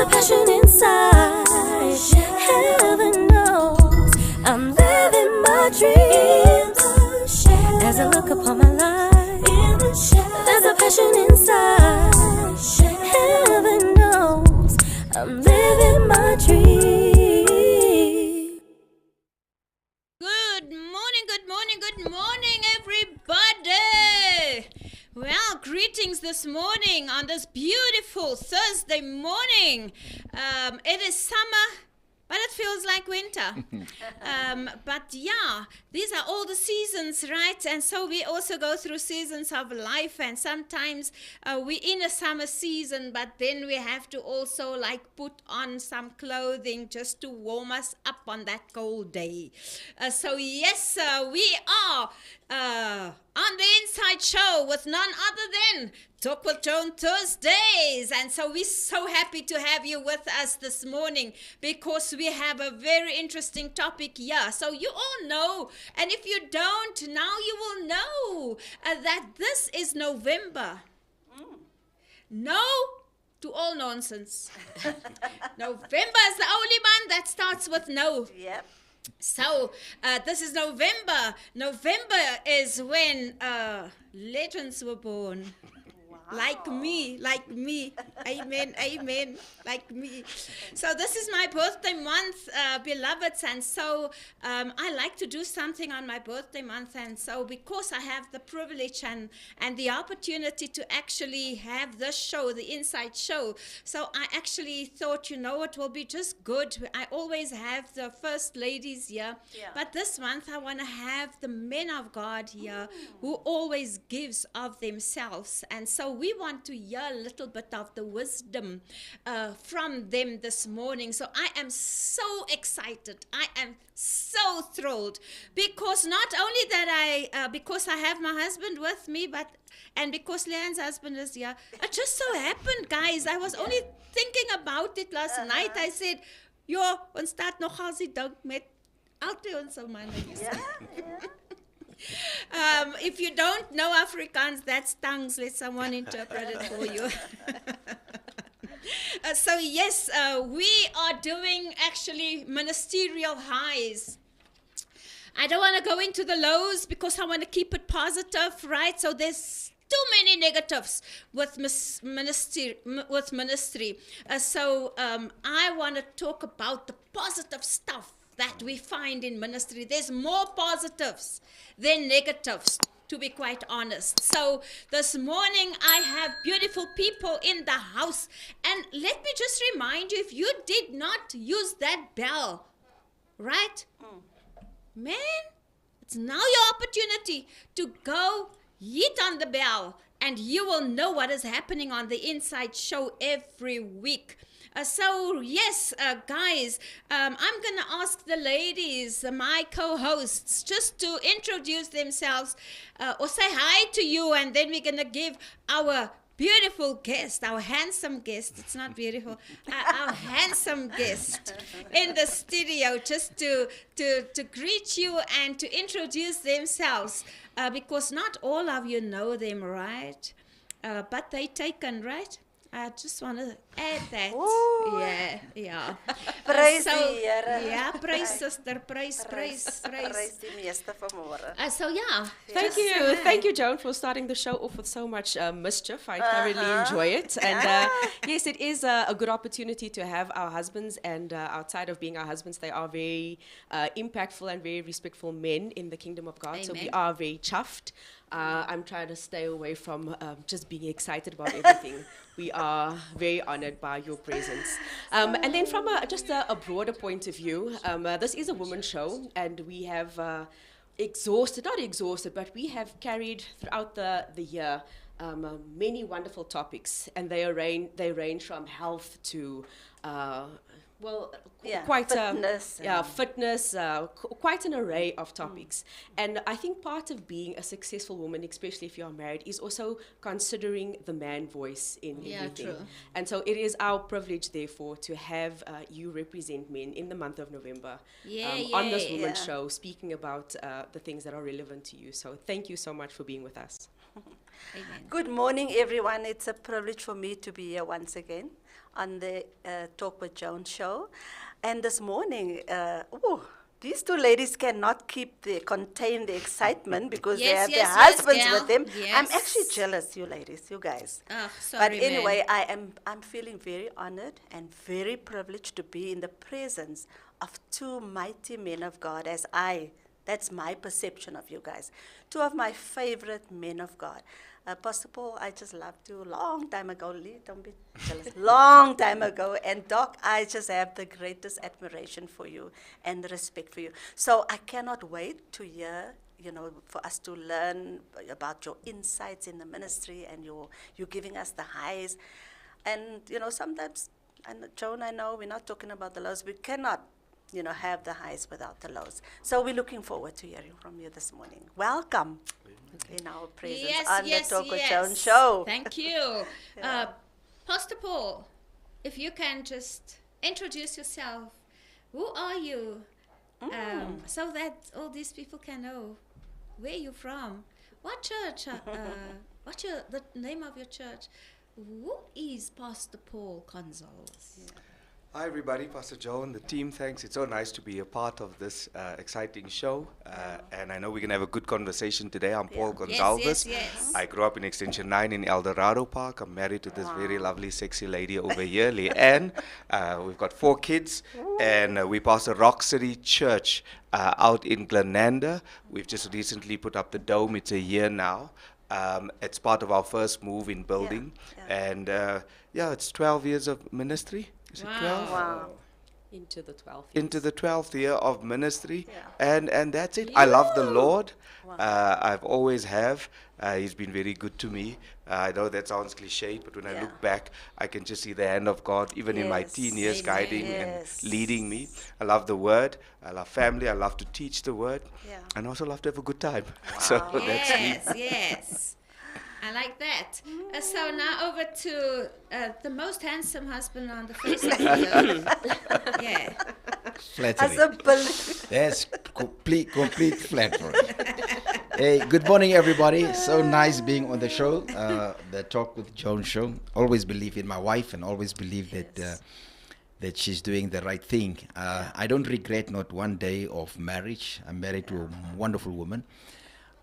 a passion inside. Heaven knows I'm living my dreams. As I look upon my life, there's a passion inside. Heaven knows I'm living my dream. Good morning, everybody. Well, greetings this morning on this beautiful Thursday morning. It is summer, but it feels like winter. But yeah, these are all the seasons, right? And so we also go through seasons of life, and sometimes we're in a summer season, but then we have to also like put on some clothing just to warm us up on that cold day. So yes, we are on the Inside Show with none other than Talk with Joan Thursdays. And so we're so happy to have you with us this morning because we have a very interesting topic here. So you all know, and if you don't, now you will know that this is November. No to all nonsense. November is the only one that starts with no. Yep. So this is November. November is when legends were born. Wow. Like me. Amen, like me. So this is my birthday month, beloveds, and so I like to do something on my birthday month, and so because I have the privilege and the opportunity to actually have this show, the Inside Show, so I actually thought, it will be just good. I always have the first ladies here, but this month I want to have the men of God here who always gives of themselves, and so we want to hear a little bit of the wisdom from them this morning. So I am so excited. I am so thrilled because not only that because I have my husband with me, and because Leanne's husband is here, it just so happened, guys, I was only thinking about it last night. I said, ons staat nogal die dink met altyd ons manne. If you don't know Afrikaans, that's tongues. Let someone interpret it for you. So yes, we are doing actually ministerial highs. I don't want to go into the lows because I want to keep it positive, right? So there's too many negatives with ministry. So I want to talk about the positive stuff that we find in ministry. There's more positives than negatives, to be quite honest. So this morning I have beautiful people in the house, and let me just remind you, if you did not use that bell, right? Man, it's now your opportunity to go hit on the bell, and you will know what is happening on the Inside Show every week. So yes, guys, I'm going to ask the ladies, my co-hosts, just to introduce themselves or say hi to you, and then we're going to give our beautiful guest, our handsome guest, it's not beautiful, our handsome guest in the studio just to greet you and to introduce themselves because not all of you know them, right? But they taken, right? I just want to add that. Ooh. Yeah. Praise die Here. Yeah, praise sister, praise. Praise die meeste vanmôre. So yeah. Thank you, Joan, for starting the show off with so much mischief. I thoroughly enjoy it, and yes, it is a good opportunity to have our husbands, and outside of being our husbands, they are very impactful and very respectful men in the kingdom of God. Amen. So we are very chuffed. I'm trying to stay away from just being excited about everything. We are very honored by your presence. And then from just a broader point of view, this is a women's show, and we have not exhausted, but we have carried throughout the year many wonderful topics, and they range from health to quite an array of topics. And I think part of being a successful woman, especially if you are married, is also considering the man voice in everything. True. And so it is our privilege, therefore, to have you represent men in the month of November on this women's show, speaking about the things that are relevant to you. So thank you so much for being with us. Amen. Good morning, everyone. It's a privilege for me to be here once again on the Talk with Joan show. And this morning, these two ladies cannot contain the excitement because they Yes, have yes, their yes, husbands gal. with them. I'm Yes. actually jealous, you ladies, you guys. Oh, But sorry, anyway, man. I'm feeling very honored and very privileged to be in the presence of two mighty men of God that's my perception of you guys. Two of my favorite men of God. Pastor Paul, I just loved you long time ago. Lee, don't be jealous. Long time ago. And Doc, I just have the greatest admiration for you and respect for you. So I cannot wait to hear, for us to learn about your insights in the ministry and you giving us the highs. And, sometimes, and Joan, I know we're not talking about the lows. We cannot, have the highs without the lows. So we're looking forward to hearing from you this morning. Welcome in our presence on the Talk with Joan show. Thank you. Pastor Paul, if you can just introduce yourself. Who are you? So that all these people can know where you're from. What church? What's the name of your church? Who is Pastor Paul Gonsalves? Yeah. Hi everybody, Pastor Joan, the team, thanks. It's so nice to be a part of this exciting show. And I know we're going to have a good conversation today. I'm Paul Gonsalves. Yes. I grew up in Extension 9 in El Dorado Park. I'm married to this very lovely, sexy lady over here, Leanne. We've got 4 kids. And we pastor Rock City Church out in Glenanda. We've just recently put up the dome. It's a year now. It's part of our first move in building. And it's 12 years of ministry. Is it 12? Wow. Into the 12th. Into the 12th year of ministry. Yeah. And that's it. I love the Lord. I've always have. He's been very good to me. I know that sounds cliche, but when I look back, I can just see the hand of God, even in my teen years, Amen. guiding and leading me. I love the Word. I love family. I love to teach the Word. Yeah. And I also love to have a good time. So that's me. Yes. I like that. So now over to the most handsome husband on the face of the earth. Yeah. Flattery. That's complete flattery. Hey, good morning, everybody. So nice being on the show, the Talk with Joan show. Always believe in my wife and always believe that she's doing the right thing. I don't regret not one day of marriage. I'm married to a wonderful woman.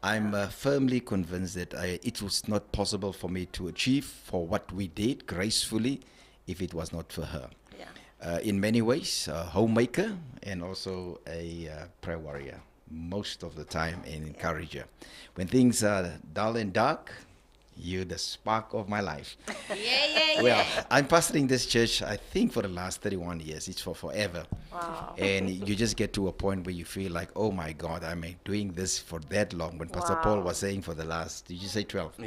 I'm firmly convinced that it was not possible for me to achieve for what we did gracefully if it was not for her. In many ways, a homemaker and also a prayer warrior most of the time, and encourager. When things are dull and dark, you're the spark of my life. Well, I'm pastoring this church, I think, for the last 31 years. It's for forever. Wow. And you just get to a point where you feel like, oh my God, I'm doing this for that long. When Pastor Paul was saying for the last, did you say 12?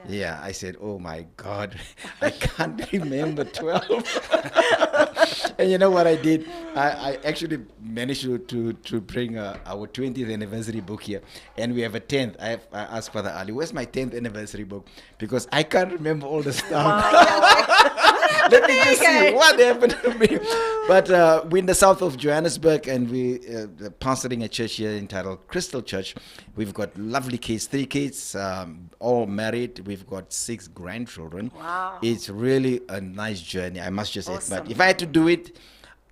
Yeah, I said, oh my God, I can't remember 12. And you know what I did? I actually managed to bring our 20th anniversary book here. And we have a 10th. I asked Father Ali, where's my 10th anniversary book? Because I can't remember all the stuff. Let me just see what happened to me. But we're in the south of Johannesburg, and we pastoring a church here entitled Crystal Church. We've got lovely kids, 3 kids, all married. We've got 6 grandchildren. Wow. It's really a nice journey, I must just say. Awesome. But if I had to do it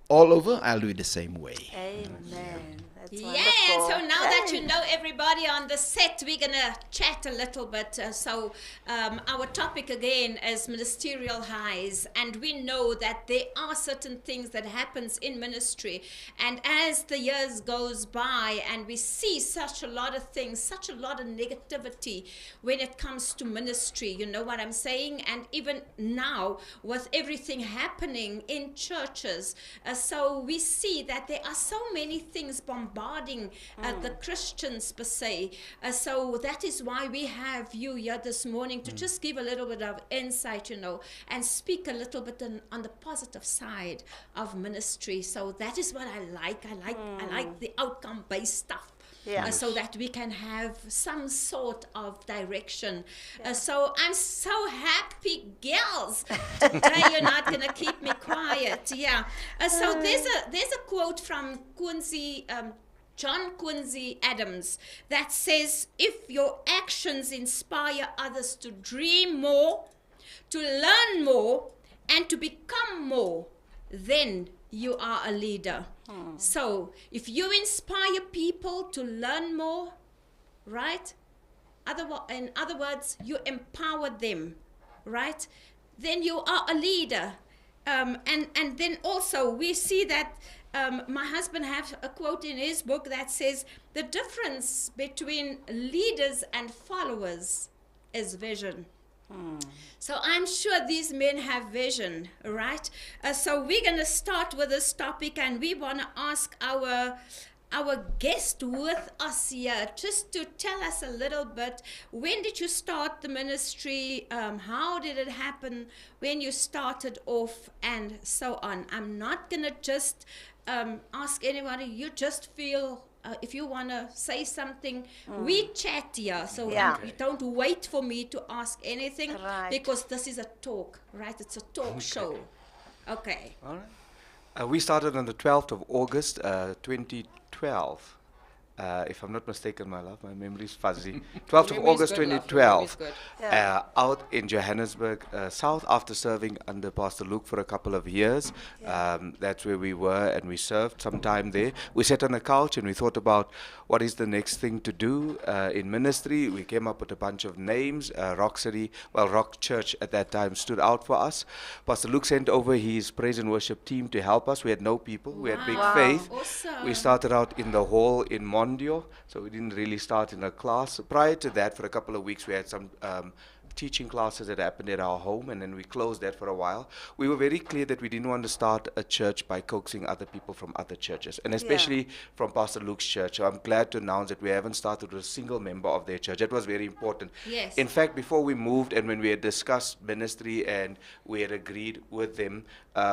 all over, I'll do it the same way. Amen. That's Yeah, wonderful. so now that you know everybody on the set, we're going to chat a little bit. Our topic again is ministerial highs, and we know that there are certain things that happens in ministry, and as the years goes by and we see such a lot of things, such a lot of negativity when it comes to ministry, you know what I'm saying? And even now with everything happening in churches, so we see that there are so many things bombarding the Christians per se. So that is why we have you here this morning to just give a little bit of insight, you know, and speak a little bit on the positive side of ministry. So that is what I like. I like the outcome-based stuff. So that we can have some sort of direction. So I'm so happy, girls. Today you're not going to keep me quiet. So there's a quote from Quincy John Quincy Adams that says, if your actions inspire others to dream more, to learn more, and to become more, then you are a leader. So if you inspire people to learn more, right? In other words, you empower them, right? Then you are a leader. And then also we see that my husband has a quote in his book that says, the difference between leaders and followers is vision. So I'm sure these men have vision, right? So we're going to start with this topic, and we want to ask our guest with us here just to tell us a little bit. When did you start the ministry? How did it happen when you started off, and so on? I'm not going to just ask anybody. You just feel if you want to say something, we chat here. So you don't wait for me to ask anything, because this is a talk, right? It's a talk show. Okay. All right. We started on the 12th of August, 2012. If I'm not mistaken, my love, my memory is fuzzy. 12th of August 2012, out in Johannesburg South, after serving under Pastor Luke for a couple of years. That's where we were, and we served some time there. We sat on a couch and we thought about what is the next thing to do in ministry. We came up with a bunch of names. Rock Church at that time stood out for us. Pastor Luke sent over his praise and worship team to help us. We had no people. We had big faith. Awesome. We started out in the hall in Mondio, so we didn't really start in a class. Prior to that, for a couple of weeks, we had some teaching classes that happened at our home, and then we closed that for a while. We were very clear that we didn't want to start a church by coaxing other people from other churches, and especially from Pastor Luke's church. So I'm glad to announce that we haven't started with a single member of their church. That was very important. Yes. In fact, before we moved and when we had discussed ministry and we had agreed with them,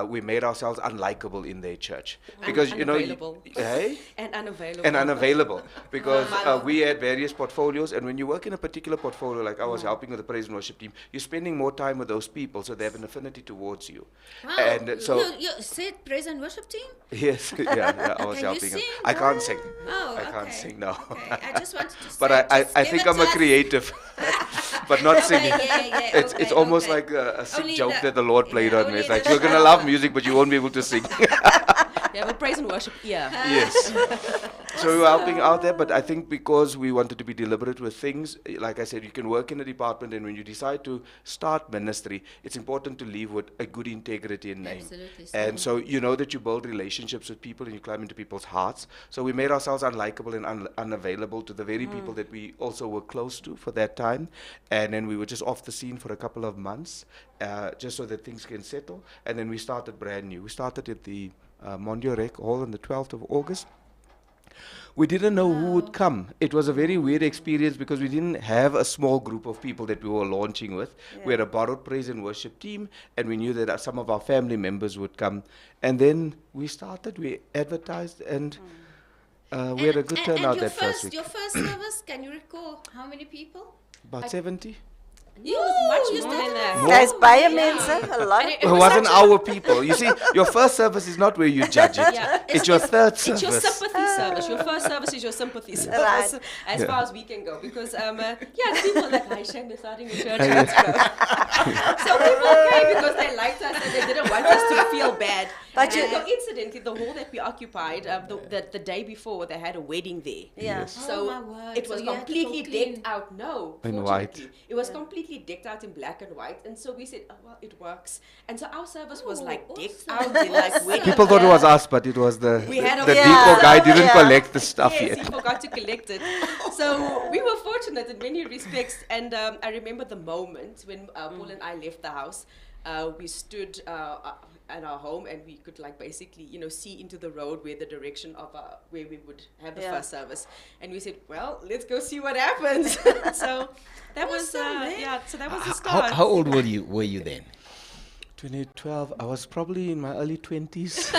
we made ourselves unlikable in their church. Because, you know, and unavailable. And unavailable. Because we had various portfolios, and when you work in a particular portfolio, like I was helping with the praise and worship team, you're spending more time with those people, so they have an affinity towards you. Wow. And so you said praise and worship team? yes, I was Can you helping them. sing? I can't sing. Oh, I can't okay. sing, no. Okay. I just wanted to say, But I just think give I'm it a to us. creative, but not singing. It's almost okay. like a sick Only joke the- that the Lord played on me. only It's like, the- you're going to love music, but you won't be able to sing. Yeah, but praise and worship, Yes. So we were helping out there, but I think because we wanted to be deliberate with things, like I said, you can work in a department, and when you decide to start ministry, it's important to leave with a good integrity and name. Absolutely. And so you know that you build relationships with people and you climb into people's hearts. So we made ourselves unlikable and unavailable to the very people that we also were close to for that time. And then we were just off the scene for a couple of months, just so that things can settle. And then we started brand new. We started at the Mondio Rec Hall on the 12th of August. We didn't know who would come. It was a very weird experience because we didn't have a small group of people that we were launching with. We had a borrowed praise and worship team, and we knew that some of our family members would come. And then we started, we advertised, and we had a good turnout your that first week. Your first service, can you recall how many people? About 70? It was much more than that. Guys, baie mense, a lot. And It wasn't our people. You see, your first service is not where you judge it. Yeah. It's your third It's your service. sympathy service. Your first service is your sympathy service, as far as we can go. Because, the people are like, I shame they're starting a church. Let's go. So people came because they liked us and they didn't want us to feel bad. But And coincidentally, the hall that we occupied, the day before, they had a wedding there. Yeah. Yes. Oh, So my word. it So was you had to go completely clean. decked out. No, In white. fortunately. It was completely decked out in black and white. And so we said, oh, well, it works. And so our service was like decked awesome. out in like wedding. People thought it was us, but it was the We had a- the Yeah. deco guy didn't Yeah. collect the stuff Yes, yet. he forgot to collect it. So we were fortunate in many respects. And I remember the moment when Paul and I left the house. We stood at our home, and we could like basically, see into the road where the direction of where we would have the first service. And we said, well, let's go see what happens. So that was Awesome, man. so that was the start. How old were you then? 2012, I was probably in my early 20s.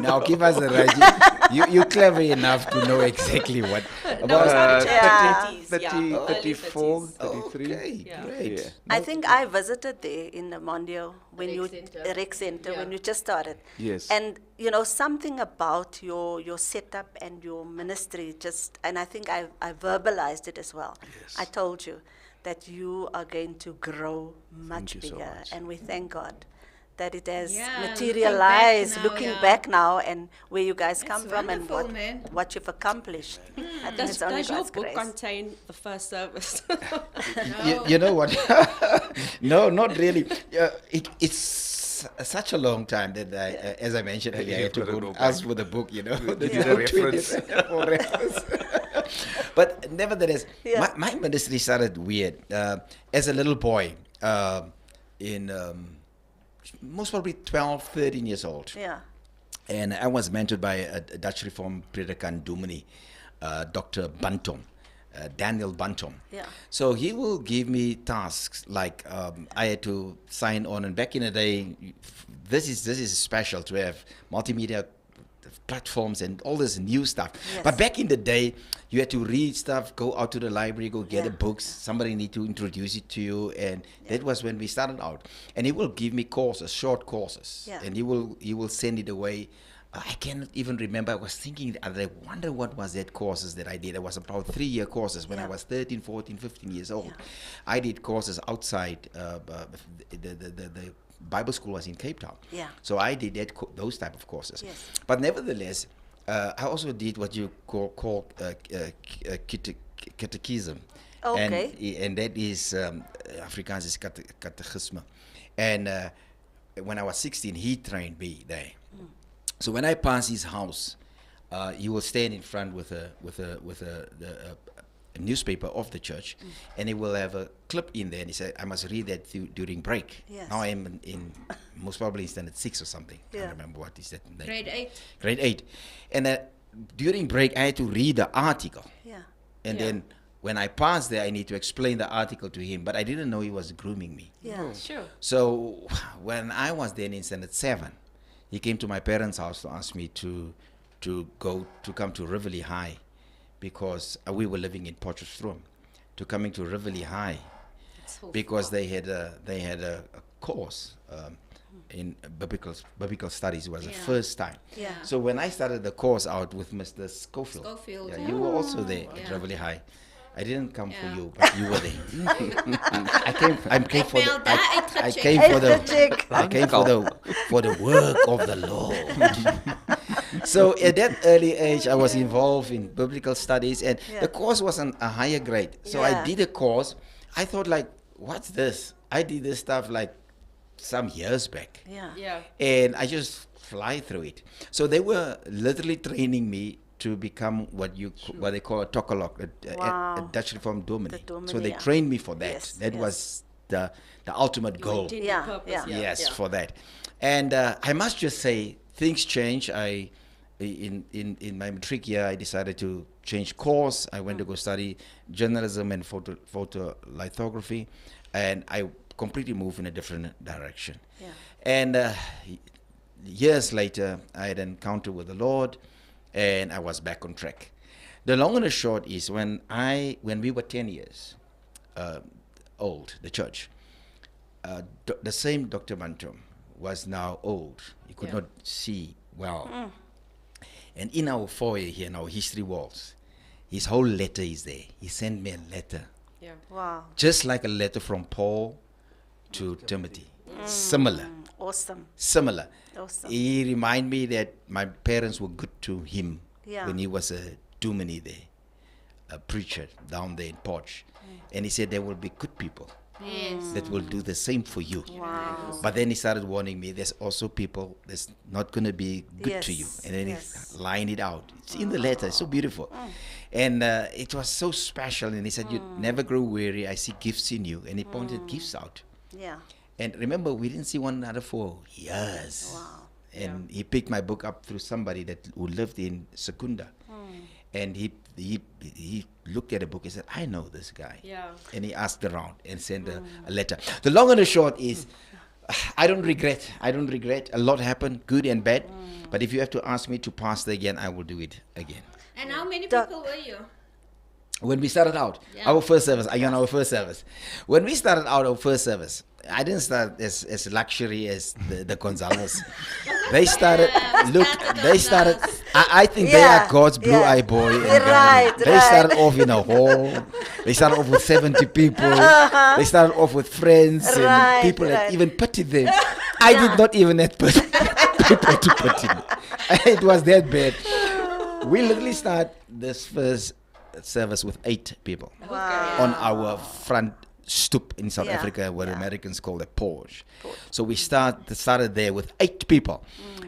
Now give us a right. You're clever enough to know exactly what. About Yeah. 30, Yeah. 34, Early 33. Okay, Yeah. great. Yeah. I think I visited there in the Mondio when Rec you Center. Rec Center Yeah. when you just started. Yes. And something about your setup and your ministry just, and I think I verbalized it as well. Yes. I told you that you are going to grow much you so bigger, much. and we thank God that it has Yeah, materialized. looking Looking back back now, now, and where you guys come from and wonderful, man. what you've accomplished. I think Does, it's only does your God's book grace. contain the first service? You know what? No, not really. It's such a long time that as I mentioned earlier, I had to You've got to go go ask for the book. The need a reference. for reference. But nevertheless, Yeah. my ministry started weird. As a little boy, in most probably 12, 13 years old. Yeah. And I was mentored by a Dutch Reformed predicant Dominee, Dr. Bantom, Daniel Bantom. Yeah. So he will give me tasks like I had to sign on. And back in the day, this is special to have multimedia platforms and all this new stuff. Yes. But back in the day, you had to read stuff, go out to the library, go get Yeah. the books. Somebody need to introduce it to you, and that was when we started out. And he will give me courses, short courses, Yeah. and he will send it away. I cannot even remember. I was thinking, I wonder what was that courses that I did. It was about 3-year courses when I Yeah. was 13, 14, 15 years old. Yeah. I did courses outside. The Bible school was in Cape Town. Yeah. So I did those type of courses. Yes. But nevertheless, I also did what you call catechism. Okay. And that is Afrikaans is catechisme. And when I was 16, he trained me there. So when I pass his house, he will stand in front with a newspaper of the church, and he will have a clip in there, and he said, "I must read that during break." Yes. Now I'm in most probably in standard 6 or something. I Yeah. can't remember what is that name. Grade 8. Grade 8, and during break I had to read the article, Yeah. and Yeah. then when I passed there, I need to explain the article to him, but I didn't know he was grooming me. Yeah. Sure. So when I was then in standard 7, he came to my parents' house to ask me to come to Riverley High, because we were living in Potchefstroom, to coming to Riverley High, because they had a course in biblical studies. It was the Yeah. first time. Yeah. So when I started the course out with Mr. Schofield, Schofield, yeah, yeah. you were also there at Yeah. Riverley High. I didn't come for Yeah. you, but you were there. I came for the Wel, daar I uitgecheckt. came for the Uitgecheckt. I came for the work of the Lord. So at that early age, I was involved in biblical studies, and Yeah. the course was on a higher grade. So I Yeah. did a course. I thought, like, what's this? I did this stuff like some years back, Yeah. Yeah. and I just fly through it. So they were literally training me to become what they call a tokolog, a Wow. Dutch Reformed Dominee. The Dominee, So they yeah. trained me for that. Yes, That yes. was the ultimate goal. Intended Yeah, purpose, yeah. Yes, yeah. for that. And I must just say, things change. In my matric year, I decided to change course. I went to go study journalism and photolithography, and I completely moved in a different direction. Yeah. And years later, I had an encounter with the Lord, and I was back on track. The long and the short is when we were 10 years old, the church, the same Dr. Bantom was now old. He could Yeah. not see well. And in our foyer here, in our history walls, his whole letter is there. He sent me a letter, Yeah. Wow. just like a letter from Paul to Timothy. Similar. Awesome. Similar. Awesome. He reminded me that my parents were good to him Yeah. when he was a dominee there, a preacher down there in Potch. And he said there will be good people Yes. that will do the same for you. Wow. But then he started warning me, there's also people that's not going to be good to you. Yes, And then yes. he lined it out. It's in the letter. It's so beautiful. And it was so special. And he said, you never grow weary. I see gifts in you. And he pointed gifts out. Yeah. And remember, we didn't see one another for years. Wow. And he picked my book up through somebody who lived in Secunda. And he looked at the book and said, I know this guy. Yeah. And he asked around and sent a letter. The long and the short is, I don't regret. I don't regret. A lot happened, good and bad. But if you have to ask me to pastor again, I will do it again. And how many Doc- people were you? When we started out, Yeah. our first service, again, our first service. When we started out our first service, I didn't start as luxury as the Gonsalves. They started, look, they started, I think they Yeah, are God's blue yeah. eye boy. and Right, They right. started off in a hall. They started off with 70 people. They started off with friends Uh-huh. Right, and people that right. even pitied them. I did not even have people to pity me. It was that bad. We literally start this first service with 8 people Wow. on our front stoop in South Yeah, Africa, what yeah. Americans call a porch. So we started there with 8 people.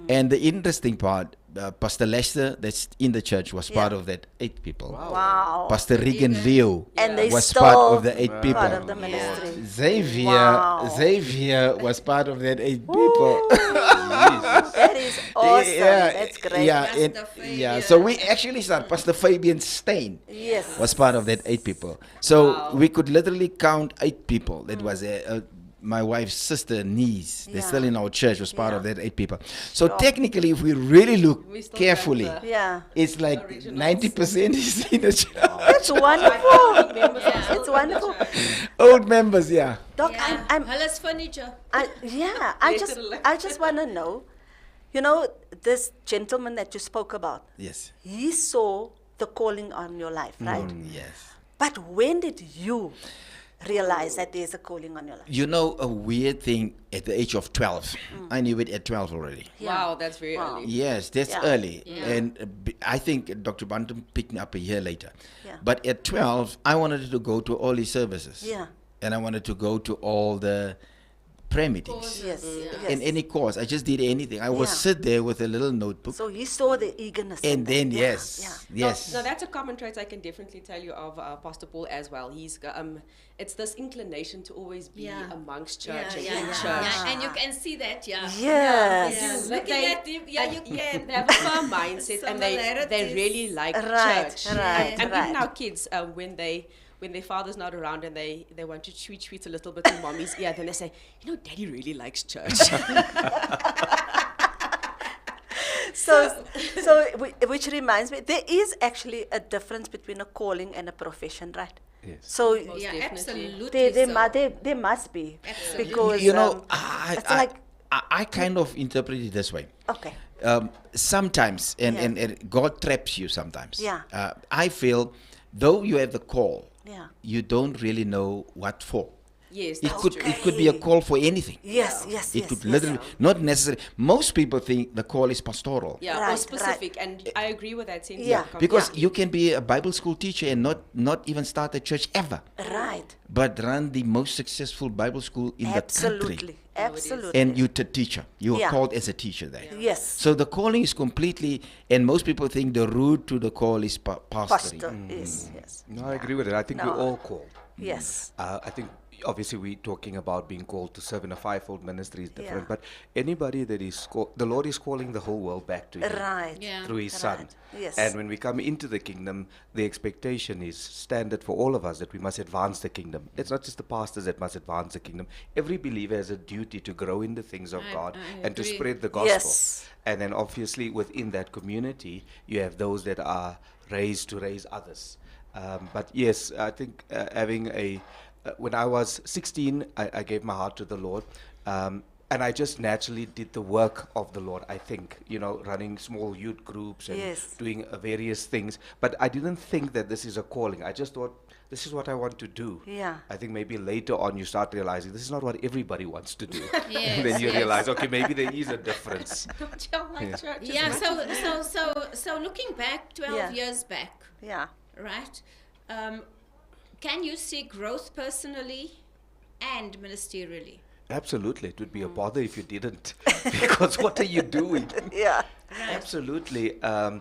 And the interesting part, Pastor Lester, that's in the church, was part Yeah. of that 8 people. Wow. Pastor Regan Leo And they was still part of the 8 people. part of the ministry. Xavier, Wow. Xavier was part of that 8 people. That is awesome. Yeah, That's great. Yeah, Pastor and, Fabian. so we actually started. Pastor Fabian Stein Yes. was part of that 8 people. So we could literally count 8 people. That was my wife's sister, niece. They're Yeah. still in our church. Was part of Yeah. that 8 people. So technically, if we really look We still carefully, got the- Yeah. it's like Originals. 90% is in the church. That's wonderful. Yeah. It's wonderful. Old members, yeah. Doc, Yeah. I'm Hulle's furniture. I Literally. just want to know, this gentleman that you spoke about, Yes. he saw the calling on your life, right? Yes. But when did you realize that there's a calling on your life? You know, a weird thing at the age of 12. I knew it at 12 already. Wow, that's very Wow. early. Yes, that's Yeah. early. Yeah. And I think Dr. Bantam picked me up a year later. Yeah. But at 12, I wanted to go to all his services. Yeah. And I wanted to go to all the prayer meetings. Yes. yes. In any course. I just did anything. I would Yeah. sit there with a little notebook. So he saw the eagerness. in And that. then, Yeah, yes. Yeah. Yes. No, that's a common trait I can definitely tell you of Pastor Paul as well. He's got, it's this inclination to always be Yeah. amongst church and yeah, in yeah, church. yeah. And you can see that, yeah. Yes. Yeah, But looking at him, yeah, you can. They have a firm mindset and they Similarities. really like Right, church. right, and right. even our kids, when their father's not around and they want to tweet a little bit in mommy's ear, then they say, Daddy really likes church. Which reminds me, there is actually a difference between a calling and a profession, right? Yes. So Yeah, definitely. absolutely. there must be. Absolutely. Because, You know, it's like, I kind of interpret it this way. okay. Sometimes, Yeah. and God traps you sometimes. Yeah. I feel, though you have the call, Yeah. you don't really know what for. Yes, It that's could true. it could be a call for anything. Yes, yes, It yes. could yes. literally not necessarily. Most people think the call is pastoral. Yeah, Right, or specific, and I agree with that sentiment. Yeah. Because completely. you can be a Bible school teacher and not even start a church ever, Right. but run the most successful Bible school in the country. Absolutely. Absolutely. And you're a teacher. You are Yeah. called as a teacher there. Yes. So the calling is completely, and most people think the route to the call is pastoring. Pastor. Yes, yes. No, I agree with it. I think No. we're all called. Yes. I think obviously we're talking about being called to serve in a fivefold ministry is different, Yeah. but anybody that is the Lord is calling the whole world back to Him Right. Yeah. through His Son. Right. Yes. And when we come into the kingdom, the expectation is standard for all of us that we must advance the kingdom. It's not just the pastors that must advance the kingdom. Every believer has a duty to grow in the things of God I and to agree. spread the gospel. Yes. And then obviously within that community, you have those that are raised to raise others. But yes, I think having when I was 16, I gave my heart to the Lord. And I just naturally did the work of the Lord, I think, running small youth groups and Yes. doing various things. But I didn't think that this is a calling. I just thought, this is what I want to do. Yeah. I think maybe later on you start realizing this is not what everybody wants to do. Yes, And then you yes. realize, okay, maybe there is a difference. Don't you like church as Yeah, much? so looking back 12 Yeah. years back, Yeah. right? Can you see growth personally and ministerially? Absolutely. It would be a bother if you didn't. Because what are you doing? Yeah. Absolutely. And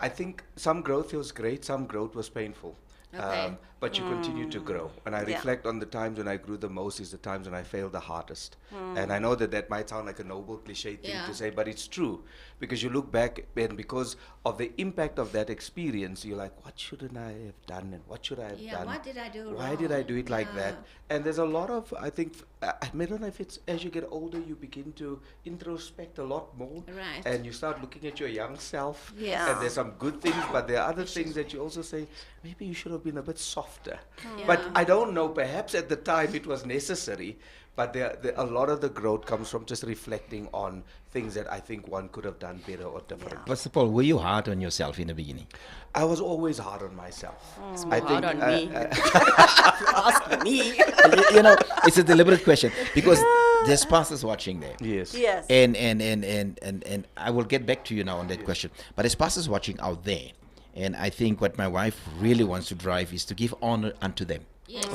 I think some growth was great, some growth was painful. Okay. but you continue to grow. And I reflect on the times when I grew the most is the times when I failed the hardest. And I know that that might sound like a noble cliche thing to say, but it's true. Because you look back and because of the impact of that experience, you're like, what shouldn't I have done? And what should I have done? What did I do Why wrong? did I do it like that? And there's a lot of, I think, I don't know if it's as you get older, you begin to introspect a lot more. Right. And you start looking at your young self. Yeah. And there's some good things, but there are other things that you also say, maybe you should have been a bit softer. But I don't know, perhaps at the time it was necessary, but a lot of the growth comes from just reflecting on things that I think one could have done better or different. Pastor Paul, were you hard on yourself in the beginning? I was always hard on myself. Hard on me. Ask me. You know, it's a deliberate question because there's pastors watching there. Yes. Yes. And I will get back to you now on that question. But there's pastors watching out there. And I think what my wife really wants to drive is to give honor unto them. Yes,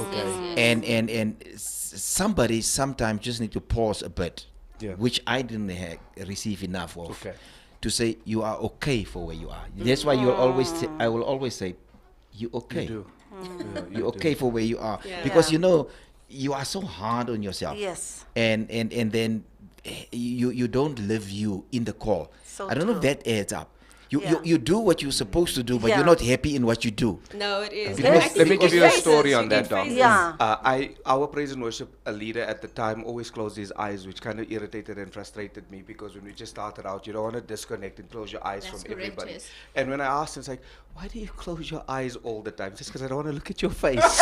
And somebody sometimes just need to pause a bit, Yeah. which I didn't receive enough of, Okay. to say you are okay for where you are. That's why you'll always I will always say, you okay. You do. Yeah, You're okay for where you are. Yeah. Because Yeah. you know, you are so hard on yourself. Yes. And then you don't live you in the call. So I don't know if true. that adds up. You Yeah. you do what you're supposed to do, but Yeah. you're not happy in what you do. No, it is. Because- I think let me you give get you a phases, story on you that, get Dom. phases. Yeah. Our praise and worship leader at the time always closed his eyes, which kind of irritated and frustrated me because when we just started out, you don't want to disconnect and close your eyes That's from correct, everybody. yes. And when I asked him, it's like, why do you close your eyes all the time? Just because I don't want to look at your face.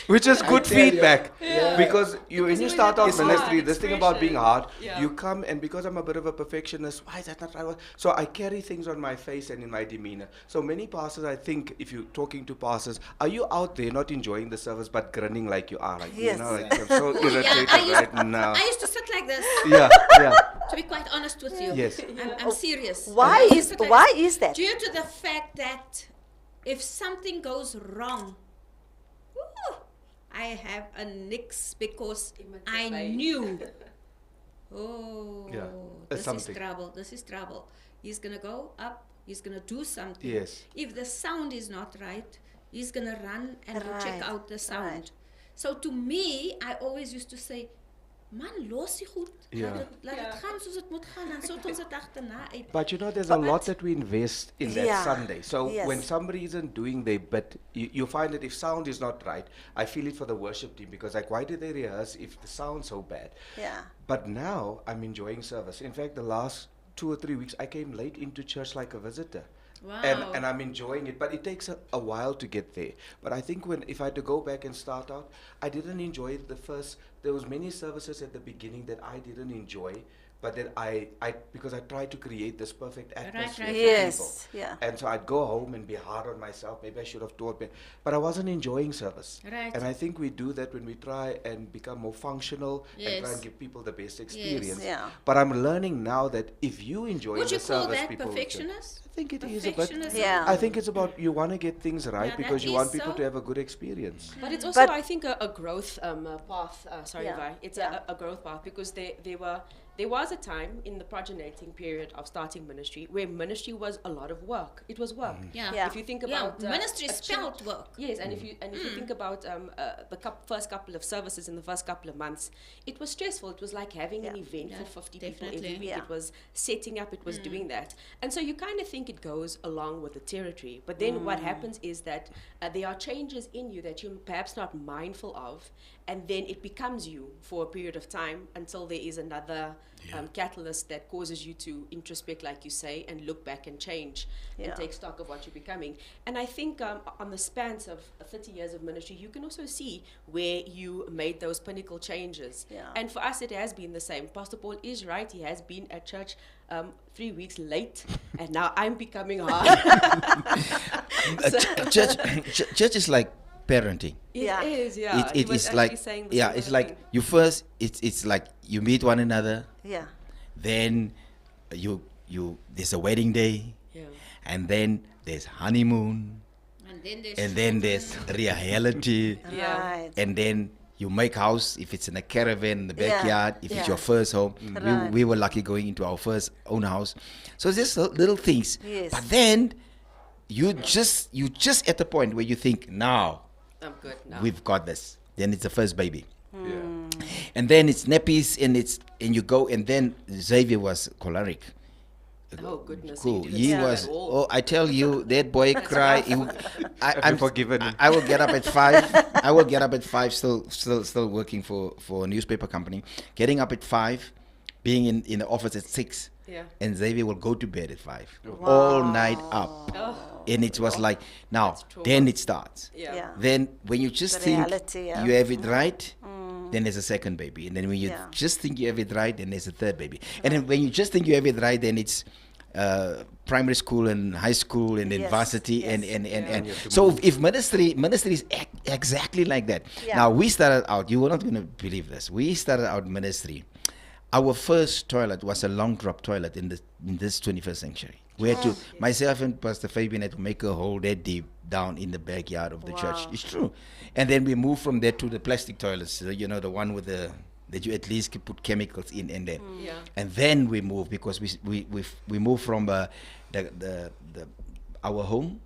Which is good feedback because when you start out It's ministry, hard this thing about being hard, Yeah. you come and because I'm a bit of a perfectionist, why is that not right? So I carry things on my face and in my demeanor. So many pastors, I think, if you're talking to pastors, are you out there not enjoying the service but grinning like you are? Like, Yes. you know, like, I'm so irritated right now. I used to sit like this, Yeah, yeah, to be quite honest with you. yes. I'm serious. Why I used to is sit like why this is that? Due to the fact that if something goes wrong, woo, I have a nix because I knew. Oh, Yeah, this something. is trouble. This is trouble. He's gonna go up. He's gonna do something. Yes. If the sound is not right, he's gonna run and go check Right, out the sound. right. So to me, I always used to say, man, los die goed. Ja. Laat het gaan soos het moet gaan. Dan sort ons het agterna uit. But you know, there's a lot that we invest in that Yeah, Sunday. So yes. when somebody isn't doing their bit, you find that if sound is not right, I feel it for the worship team because like, why did they rehearse if the sound's so bad? Yeah. But now I'm enjoying service. In fact, the last 2 or 3 weeks, I came late into church like a visitor. Wow. And I'm enjoying it, but it takes a while to get there. But I think if I had to go back and start out, I didn't enjoy it there was many services at the beginning that I didn't enjoy, but then because I tried to create this perfect atmosphere right, for Yes, people. yeah. And so I'd go home and be hard on myself. Maybe I should have taught me, but I wasn't enjoying service. Right. And I think we do that when we try and become more functional and try Yes. and give people the best experience. Yeah. But I'm learning now that if you enjoy Would the you call service, that people will enjoy. perfectionist? I think it is a bit. Perfectionism? Yeah. I think it's about you want to get things right Yeah, because that you want is people so. to have a good experience. But it's also, But- I think, a growth path. Sorry, Yeah. Vi. It's Yeah. a growth path because there was a time in the progeniting period of starting ministry where ministry was a lot of work. It was work. Yeah. Yeah. If you think Yeah, about ministry a spelled church- work. Yes, and if you think about the first couple of services in the first couple of months, it was stressful. It was like having an Yeah. event Yeah, for 50 people definitely. every week. Yeah. It was setting up. It was doing that, and so you kind of think it goes along with the territory. But then what happens is that there are changes in you that you're perhaps not mindful of, and then it becomes you for a period of time until there is another catalyst that causes you to introspect, like you say, and look back and change Yeah. and take stock of what you're becoming. And I think on the spans of 30 years of ministry, you can also see where you made those pinnacle changes. Yeah. And for us, it has been the same. Pastor Paul is right. He has been at church 3 weeks late, and now I'm becoming hard. Church is like parenting. It Yeah. is, yeah. He It was is actually like saying the yeah, same it's other like thing. you first. It's like you meet one another, Yeah. then you there's a wedding day, Yeah. and then there's honeymoon, And then there's and then there's reality, Yeah. Right. and then you make house if it's in a caravan in the Yeah, backyard, if yeah. it's your first home. Right. We were lucky going into our first own house. So it's just little things. Yes. But then you just at the point where you think, now I'm good now. we've got this. Then it's the first baby. Yeah. And then it's nappies and you go, and then Xavier was choleric. Oh goodness. Cool. You didn't He say was. that at all. Oh, I tell you, that boy cry. I'm forgiven him? I will get up at 5. I will get up at 5. Still working for a newspaper company. Getting up at 5, being in the office at 6. Yeah. And Xavier will go to bed at 5, all night up. Oh. And it was like, now, That's trauma. then it starts. Yeah. Yeah. Then when you just The think reality, yeah. you have it right, then there's a second baby. And then when you Yeah. just think you have it right, then there's a third baby. And then when you just think you have it right, then it's primary school and high school and then Yes, varsity yes. and so if ministry is exactly like that. Yeah. Now we started out, you were not going to believe this. We started out ministry. Our first toilet was a long drop toilet in this 21st century. We had to, myself and Pastor Fabian had to make a hole that deep down in the backyard of the church. It's true. And then we moved from there to the plastic toilets, the one with that you at least could put chemicals in, and then Yeah. and then we moved because we moved from our home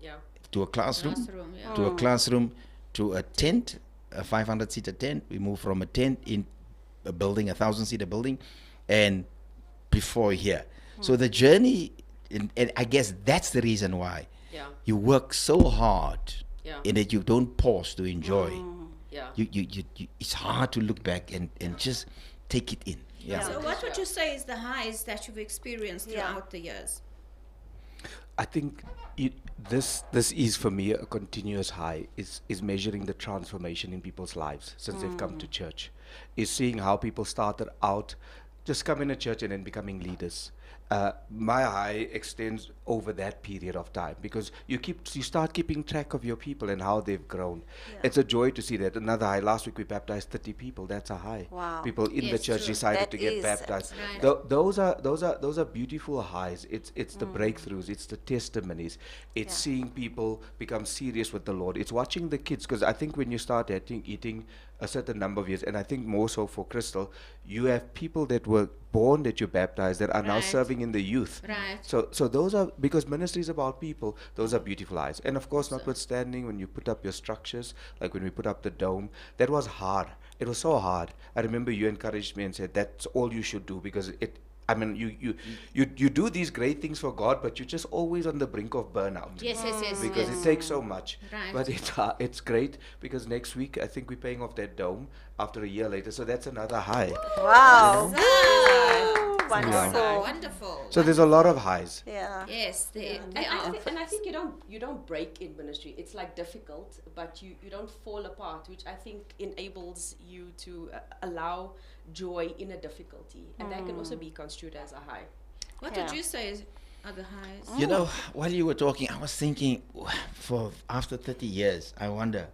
Yeah. to a classroom, Classroom, yeah. to a classroom, to a tent, a 500-seater tent. We moved from a tent in a building, a 1,000-seater building, and before here. So the journey, and I guess that's the reason why Yeah. you work so hard, Yeah. and that you don't pause to enjoy. Yeah. You it's hard to look back and just take it in. Yeah. So what would you say is the highs that you've experienced Yeah. throughout the years? I think this is for me a continuous high. Is measuring the transformation in people's lives since they've come to church. Is seeing how people started out, just coming to church and then becoming leaders. My high extends over that period of time because you start keeping track of your people and how they've grown. It's a joy to see that. Another high. Last week we baptized 30 people. That's a high. Wow. People in the Yes, church true. decided That to get is baptized. right. Those are beautiful highs. It's the breakthroughs. It's the testimonies. It's seeing people become serious with the Lord. It's watching the kids, because I think when you start eating a certain number of years, and I think more so for Crystal, you have people that were born that you baptized that are now Right. serving in the youth. Right. So those are, because ministry is about people, those are beautiful eyes. And of course, notwithstanding, when you put up your structures, like when we put up the dome, that was hard. It was so hard. I remember you encouraged me and said that's all you should do, because you do these great things for God, but you're just always on the brink of burnout. Yes, yes. Because yes. it takes so much. Right. But it's great, because next week I think we're paying off that dome after a year later. So that's another high. Wow. So Wonderful. wonderful. So there's a lot of highs. Yeah. Yes, they And are. I think you don't break in ministry. It's like difficult, but you don't fall apart, which I think enables you to allow joy in a difficulty, and that can also be construed as a high. What Yeah. would you say are the highs? You know, while you were talking, I was thinking, for after 30 years, I wonder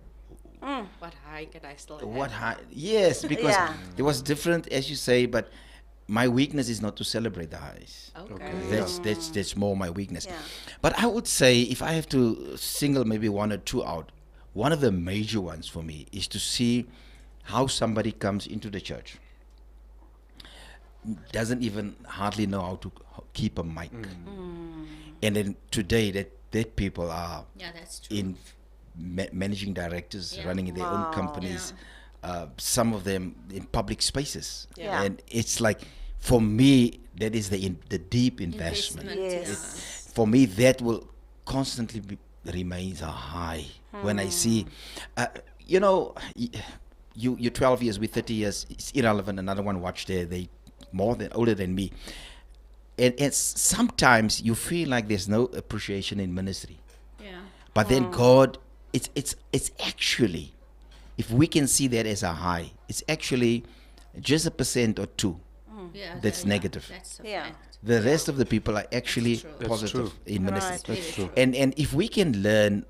What high can I still have? what high. Yes, because Yeah. it was different, as you say, but my weakness is not to celebrate the highs. Okay. That's more my weakness. Yeah. But I would say, if I have to single maybe one or two out, one of the major ones for me is to see how somebody comes into the church, doesn't even hardly know how to keep a mic, and then today that people are Yeah, that's true. in managing directors, Yeah. running their own companies, some of them in public spaces. Yeah. And it's like, for me, that is the deep investment. Yes. For me, that will constantly remains a high. When I see, you're 12 years, we're 30 years, it's irrelevant. Another one watched there, they older than me. And sometimes you feel like there's no appreciation in ministry. Yeah. But then God, it's actually, if we can see that as a high, it's actually just 1% or 2. Yeah. That's negative. That's a Yeah. fact. The rest of the people are actually true. That's positive true. in ministry. Right. That's true. And if we can learn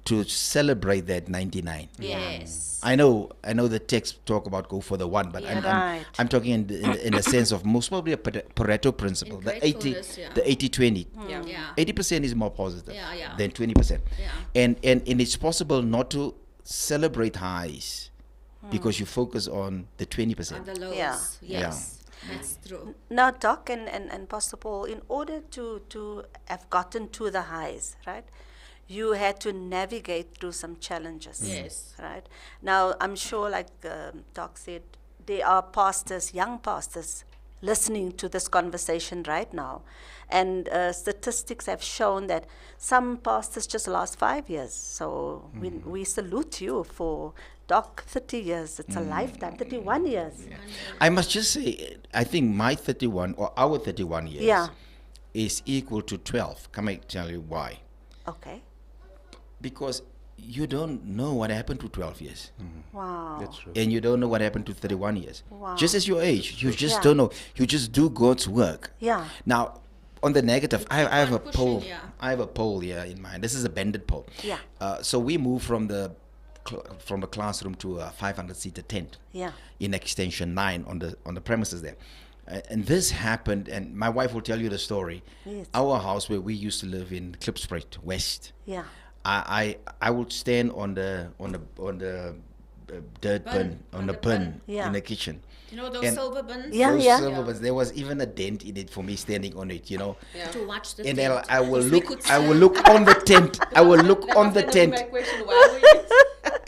to celebrate that 99. Yes. I know the text talk about go for the one, but Right. I'm talking in the sense of most probably a Pareto principle, In the 80, gratefulness, yeah. the 80-20. Yeah. Yeah. 80% is more positive Yeah, yeah. than 20%. Yeah. And it's possible not to celebrate highs because you focus on the 20%. On the lows. Yeah. Yes. That's true. Now, Doc and Pastor Paul, in order to have gotten to the highs, right, you had to navigate through some challenges. Yes. Right? Now, I'm sure, like Doc said, there are pastors, young pastors, listening to this conversation right now. And statistics have shown that some pastors just last 5 years. So we salute you for, Doc, 30 years. It's a lifetime, 31 years. I must just say, I think my 31 or our 31 years Yeah. is equal to 12. Can I tell you why? Okay. Because you don't know what happened to 12 years. Wow. That's true. And you don't know what happened to 31 years. Wow. Just as your age, you just Yeah. don't know. You just do God's work. Yeah. Now, on the negative, I have a on pushing, poll. yeah. I have a poll here in mind. This is a banded poll. Yeah. So we moved from the classroom to a 500-seater tent. Yeah. In extension 9 on the premises there. And this happened, and my wife will tell you the story. Yes. Our house where we used to live in Klipspruit West. Yeah. I would stand on the dirt bin, on the bin Yeah. in the kitchen. You know those And silver bins? Yeah, Those yeah. silver bins, there was even a dent in it for me standing on it, you know. To watch the And tent. I will Because we look. could I see- will look on the tent. I will look on the tent My question, why were you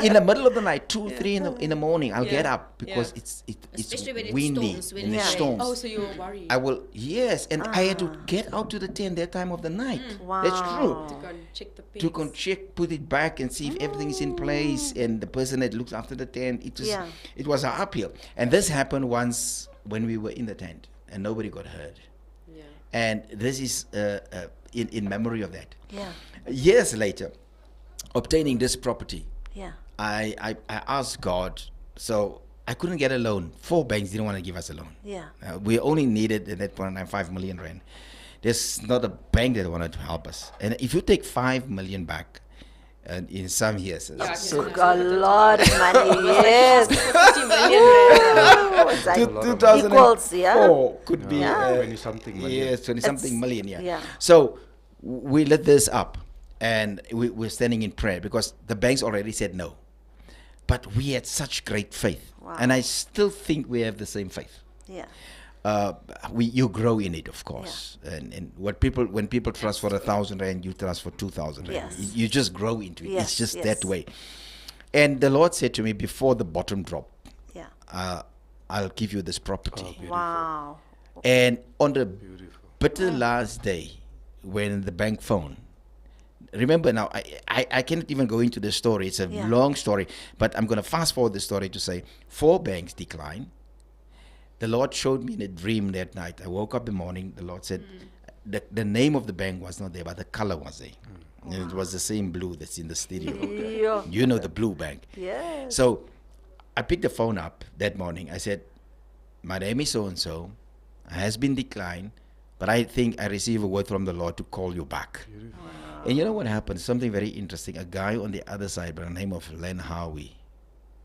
in the middle of the night, 2, 3 in the morning. I'll get Yeah. up because Yeah. it's Especially when it windy storms, when and it it rains. storms. Oh, so you were worried. I will, yes, and I had to get out to the tent that time of the night. That's true. Wow. to go and check the To pins. check, put it back, and see if everything is in place. And the person that looks after the tent, Yeah. it was an uphill. And this happened once when we were in the tent, and nobody got hurt. Yeah. And this is in memory of that. Yeah. Years later, obtaining this property, Yeah. I asked God. So I couldn't get a loan. 4 banks didn't want to give us a loan. Yeah. We only needed at that point in time 5 million rand. There's not a bank that wanted to help us. And if you take 5 million back in some years, Yeah, so A lot of money, yes. 50 million rand. Oh, it's like 2004 equals, yeah. could be Yeah. 20-something million. yes, 20-something It's- million, yeah. yeah. So we lit this up, and we're standing in prayer because the banks already said no. But we had such great faith, Wow. and I still think we have the same faith. Yeah. You grow in it, of course, and when people trust for 1,000 rand, you trust for 2,000 rand. Yes. You just grow into it. Yes, It's just yes. that way. And the Lord said to me before the bottom drop, Yeah. I'll give you this property. Wow. And on the bitter last day, when the bank phone, remember now, I cannot even go into the story. It's a Yeah. long story, but I'm going to fast forward the story to say 4 banks declined. The Lord showed me in a dream that night. I woke up in the morning. The Lord said the name of the bank was not there, but the color was there. And it was the same blue that's in the studio. Yeah. You know the blue bank. Yes. So I picked the phone up that morning. I said, my name is so-and-so. Has been declined, but I think I received a word from the Lord to call you back. And you know what happened? Something very interesting. A guy on the other side by the name of Len Howie,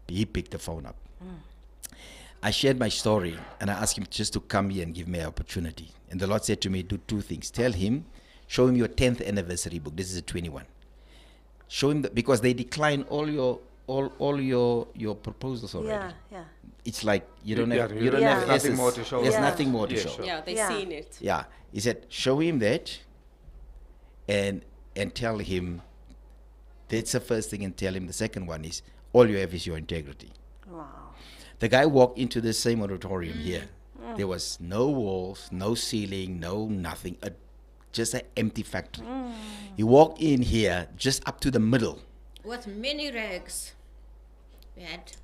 he picked the phone up. I shared my story, and I asked him just to come here and give me an opportunity. And the Lord said to me, do 2 things. Tell him, show him your 10th anniversary book. This is a 21. Show him because they decline all your proposals already. Yeah. Yeah. It's like you don't Yeah, have you you don't don't have have nothing S's. more to show There's them. nothing more to Yeah, show. sure. Yeah, they Yeah. seen it. Yeah, he said, show him that, and tell him. That's the first thing, and tell him the second one is all you have is your integrity. Wow. The guy walked into the same auditorium here. There was no walls, no ceiling, no nothing, just an empty factory. He walked in here just up to the middle. With many rags.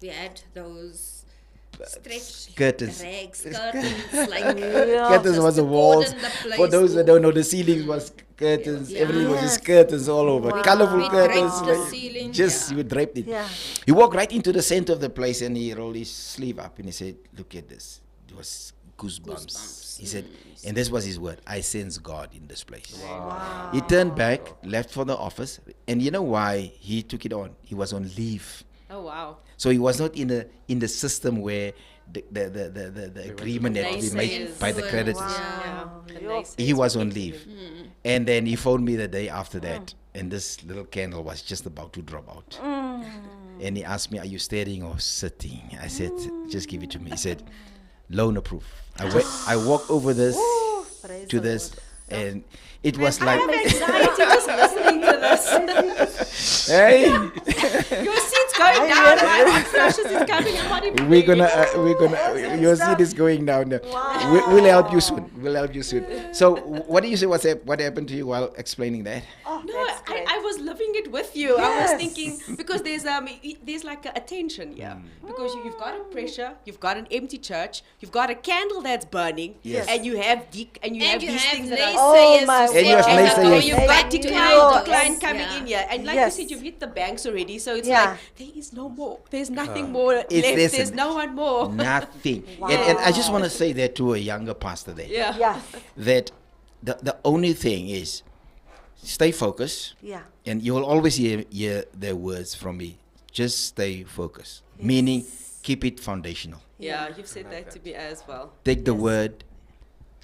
We had those stretch Curtains. rags, curtains, like Yeah. Curtains just was the to walls. cordon the For place those that off. don't know, the ceilings was curtains. Yeah. Everything was just Yes. curtains all over. Colorful We curtains. draped the like, ceiling, just yeah. you draped it. Yeah. He walked right into the center of the place and he rolled his sleeve up and he said, "Look at this." It was goosebumps. Goosebumps. He said, and this was his word: "I sense God in this place." Wow. He turned back, left for the office, and you know why he took it on? He was on leave. Oh, wow. So he was not in the system where the agreement had to be made Naysayers. by the creditors. Yeah. the Yo. naysayers He was were on into leave. it. And then he phoned me the day after that, and this little candle was just about to drop out. And he asked me, "Are you standing or sitting?" I said, "Just give it to me." He said, loan approved. I walk over this Praise to the this, Lord. and it was I like, have anxiety just listening to this. hey, Your seat's going down. My hot flushes is coming. I'm not even we're ready. gonna, your seat is going down there. We'll help you soon. We'll help you soon. So, what do you say? What happened to you while explaining that? Oh, No, that's great. I was living it with you. I was Yes. thinking because there's like a tension here because you've got a pressure, you've got an empty church, you've got a candle that's burning, Yes. and you have these things that are. Oh, my And you have word. naysayers. Oh, you've got Thank you, decline Lord. coming Yeah. in here, and like Yes. you said, you've hit the banks already. So it's Yeah. like there is no more. There's nothing more left. listen, There's no one more. Nothing. And I just want to say that to a younger pastor there. Yeah. Yeah. That the only thing is stay focused. Yeah. And you will always hear the words from me. Just stay focused. Meaning, keep it foundational. Yeah, you've said that to me as well. Take the word,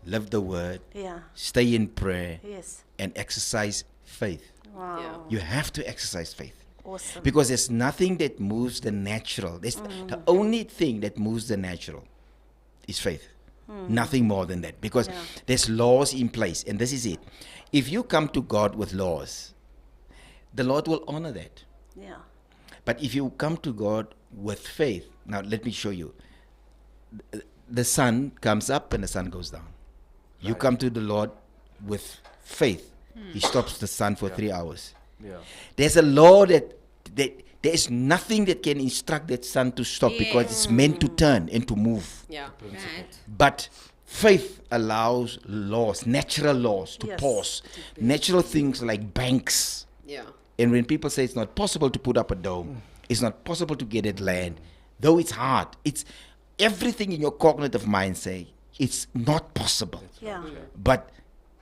live the word, Yeah. stay in prayer, Yes. and exercise faith. Wow. Yeah. You have to exercise faith. Awesome. Because there's nothing that moves the natural. The only thing that moves the natural is faith. Nothing more than that. Because Yeah. there's laws in place. And this is it. If you come to God with laws, the Lord will honor that. Yeah. But if you come to God with faith, now let me show you. The sun comes up and the sun goes down. You come to the Lord with faith. He stops the sun for 3 hours. Yeah. There's a law that there is nothing that can instruct that sun to stop because it's meant to turn and to move. Yeah. Right. But faith allows laws, natural laws, to Yes. pause. Natural things like banks. Yeah. And when people say it's not possible to put up a dome, it's not possible to get it land, though it's hard, it's everything in your cognitive mind say it's not possible. Yeah. But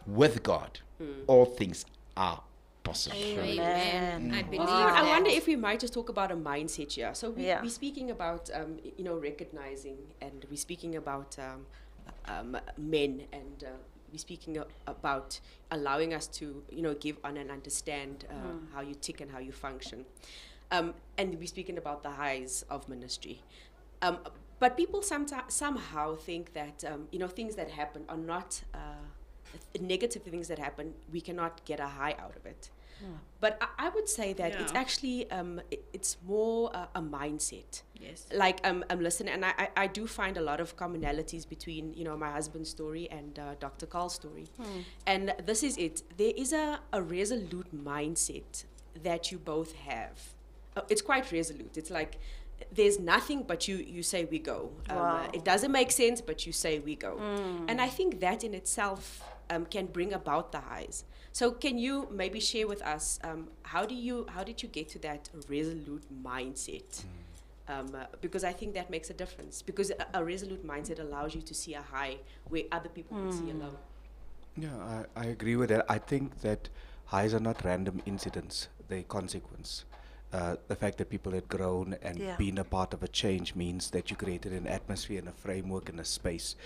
with God, all things are possible. Amen. I believe Wow. I that. wonder if we might just talk about a mindset here. So Yeah. we're speaking about, recognizing, and we're speaking about men, and we're speaking about allowing us to, give honor and understand how you tick and how you function. And we're speaking about the highs of ministry. But people somehow think that, things that happen are not negative things that happen, we cannot get a high out of it. But I would say that it's Yeah. actually, it's more a mindset. Yes. Like I'm listening, and I do find a lot of commonalities between, my husband's story and Dr. Carl's story. And this is it. There is a resolute mindset that you both have. It's quite resolute. It's like there's nothing but you say we go. Wow. It doesn't make sense, but you say we go. And I think that in itself can bring about the highs. So can you maybe share with us how did you get to that resolute mindset? Because I think that makes a difference. Because a resolute mindset allows you to see a high where other people can see a low. Yeah, I agree with that. I think that highs are not random incidents, they're consequence. The fact that people had grown and Yeah. been a part of a change means that you created an atmosphere and a framework and a space.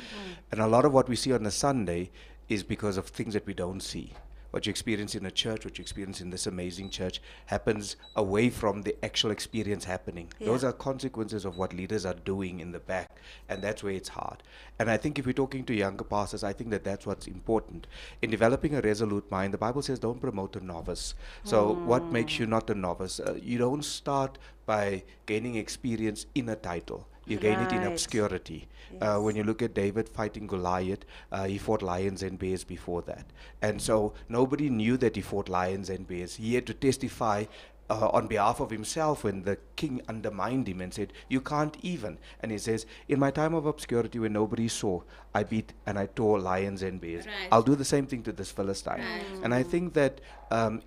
And a lot of what we see on a Sunday is because of things that we don't see. What you experience in a church, what you experience in this amazing church, happens away from the actual experience happening. Those Yeah. are consequences of what leaders are doing in the back, and that's where it's hard. And I think if we're talking to younger pastors, I think that that's what's important. In developing a resolute mind, the Bible says don't promote a novice. So what makes you not a novice? You don't start by gaining experience in a title. You gain it in Right. obscurity. When you look at David fighting Goliath, he fought lions and bears before that. And so nobody knew that he fought lions and bears. He had to testify on behalf of himself when the king undermined him and said, you can't even. And he says, in my time of obscurity when nobody saw, I beat and I tore lions and bears. Right. I'll do the same thing to this Philistine. Right. And I think that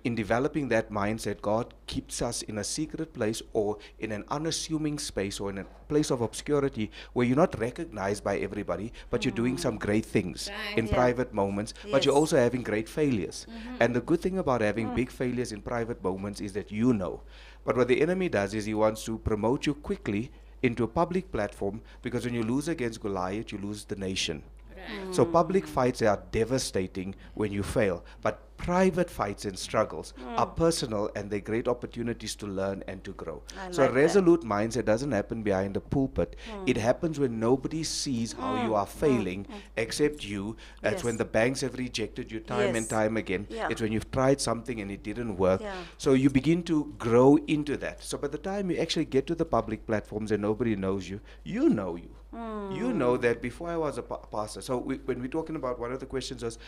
in developing that mindset, God keeps us in a secret place or in an unassuming space or in a place of obscurity where you're not recognized by everybody, but you're doing some great things Right. in Yeah. private moments, but you're Yes. also having great failures. And the good thing about having big failures in private moments is that you know. But what the enemy does is he wants to promote you quickly into a public platform, because when you lose against Goliath, you lose the nation. Right. So public fights are devastating when you fail, but private fights and struggles are personal, and they're great opportunities to learn and to grow. I So like a that. resolute mindset doesn't happen behind the pulpit. It happens when nobody sees how you are failing except you. It's Yes. when the banks have rejected you time and Yes. time again. Yeah. It's when you've tried something and it didn't work. Yeah. So you begin to grow into that. So by the time you actually get to the public platforms and nobody knows you, you know you. You know that before I was a pastor. So when we're talking about, one of the questions was,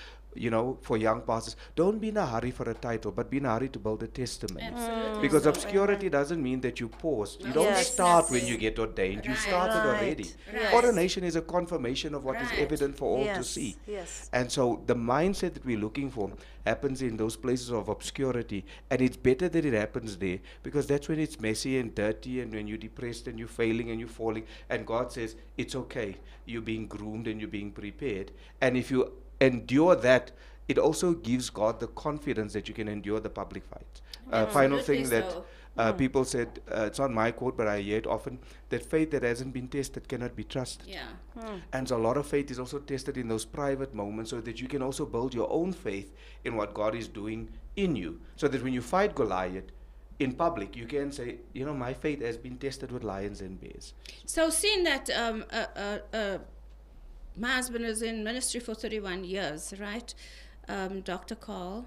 for young pastors, don't be in a hurry for a title, but be in a hurry to build a testimony. Absolutely. Because so. obscurity doesn't mean that you paused. You No, don't Yes. start when that's you it. get ordained. You Right. started Right. already. Right. Ordination is a confirmation of what is Right. evident for all to Yes, see. yes. And so the mindset that we're looking for happens in those places of obscurity, and it's better that it happens there, because that's when it's messy and dirty, and when you're depressed and you're failing and you're falling, and God says it's okay, you're being groomed and you're being prepared. And if you endure that, it also gives God the confidence that you can endure the public fights. Final thing Absolutely that so. people said, it's not my quote, but I hear it often, that faith that hasn't been tested cannot be trusted. Yeah. And so a lot of faith is also tested in those private moments, so that you can also build your own faith in what God is doing in you. So that when you fight Goliath in public, you can say, my faith has been tested with lions and bears. So seeing that my husband is in ministry for 31 years, right? Dr. Carl.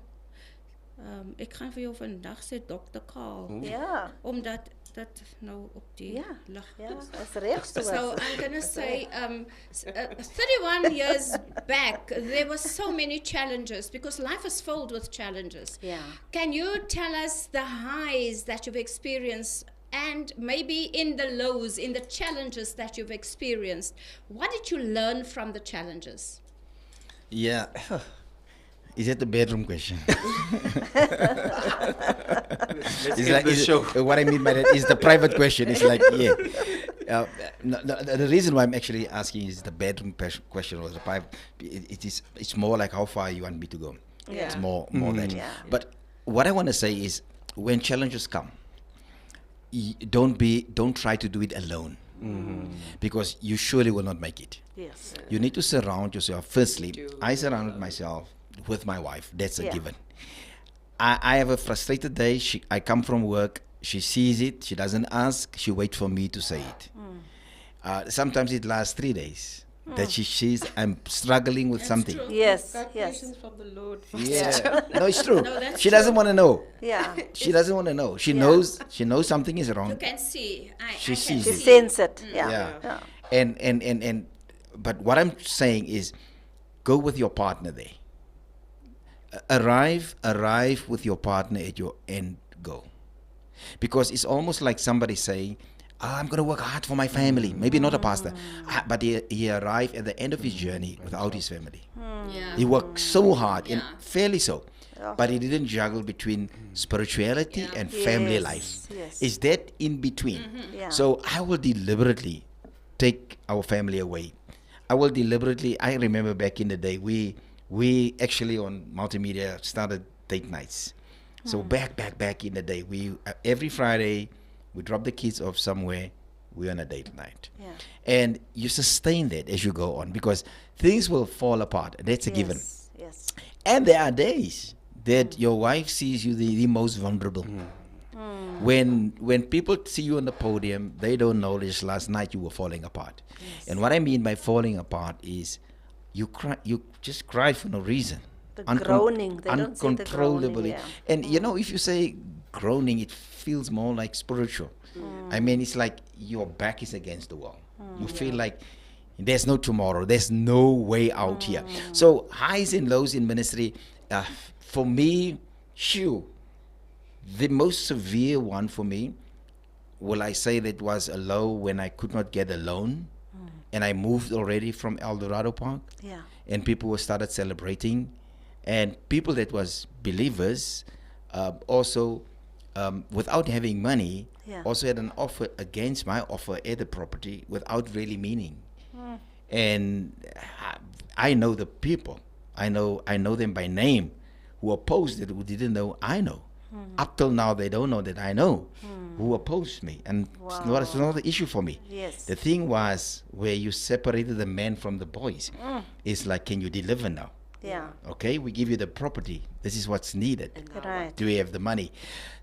Ek gaan vir jou vandag sê Dr. Carl. Ja. Omdat dat nou op die Ja. lig Ja, is. that's reg so. So I'm going to say 31 years back, there were so many challenges, because life is filled with challenges. Yeah. Can you tell us the highs that you've experienced, and maybe in the lows, in the challenges that you've experienced? What did you learn from the challenges? Yeah. Is that the bedroom question? It's like, what I mean by that is the private question. It's like, yeah. The reason why I'm actually asking is the bedroom question or the private. It's more like how far you want me to go. Yeah. It's more that. Yeah. But what I want to say is, when challenges come, don't try to do it alone, because you surely will not make it. Yes. You need to surround yourself. Firstly, I surrounded myself with my wife. That's a Yeah. given. I have a frustrated day. I come from work. She sees it. She doesn't ask. She waits for me to say it. Sometimes it lasts 3 days. That she sees I'm struggling with something. true. Yes, yes. from the Lord. Yeah. No, it's true. No, that's She doesn't want to know. Yeah. She doesn't want to know. She Yeah. knows. She knows something is You wrong. can see. I She can sees She it. see. sense it. Yeah. Yeah. Yeah. And but what I'm saying is, go with your partner there. Arrive with your partner at your end goal. Because it's almost like somebody saying, I'm going to work hard for my family. Maybe not a pastor. But he arrived at the end of his journey without his family. Yeah. He worked so hard, and Yeah. fairly so. Yeah. But he didn't juggle between spirituality Yeah. and family Yes, life. yes. It's that in between. Yeah. So I will deliberately take our family away. I remember back in the day, we actually on multimedia started date nights. So back in the day, we every Friday, we drop the kids off somewhere, we're on a date night. Yeah. And you sustain that as you go on, because things will fall apart. That's a given. Yes. Yes. And there are days that your wife sees you the most vulnerable. When people see you on the podium, they don't know this last night you were falling apart. And what I mean by falling apart is you just cry for no reason. The groaning, they don't say the groaning, uncontrollably. yeah. And if you say groaning, it feels more like spiritual. I mean, it's like your back is against the wall. You feel like there's no tomorrow. There's no way out here. So highs and lows in ministry, for me, the most severe one for me, will I say that was a low when I could not get a loan, and I moved already from El Dorado Park, Yeah. and people were started celebrating, and people that was believers also without having money Yeah. also had an offer against my offer at the property without really meaning. And I know the people, I know them by name, who opposed it, who didn't know I know. Up till now, they don't know that I know who opposed me, and it's not the issue for me. Yes. The thing was where you separated the men from the boys. It's like, can you deliver now? Yeah. Okay, we give you the property. This is what's needed. Right. Do we have the money?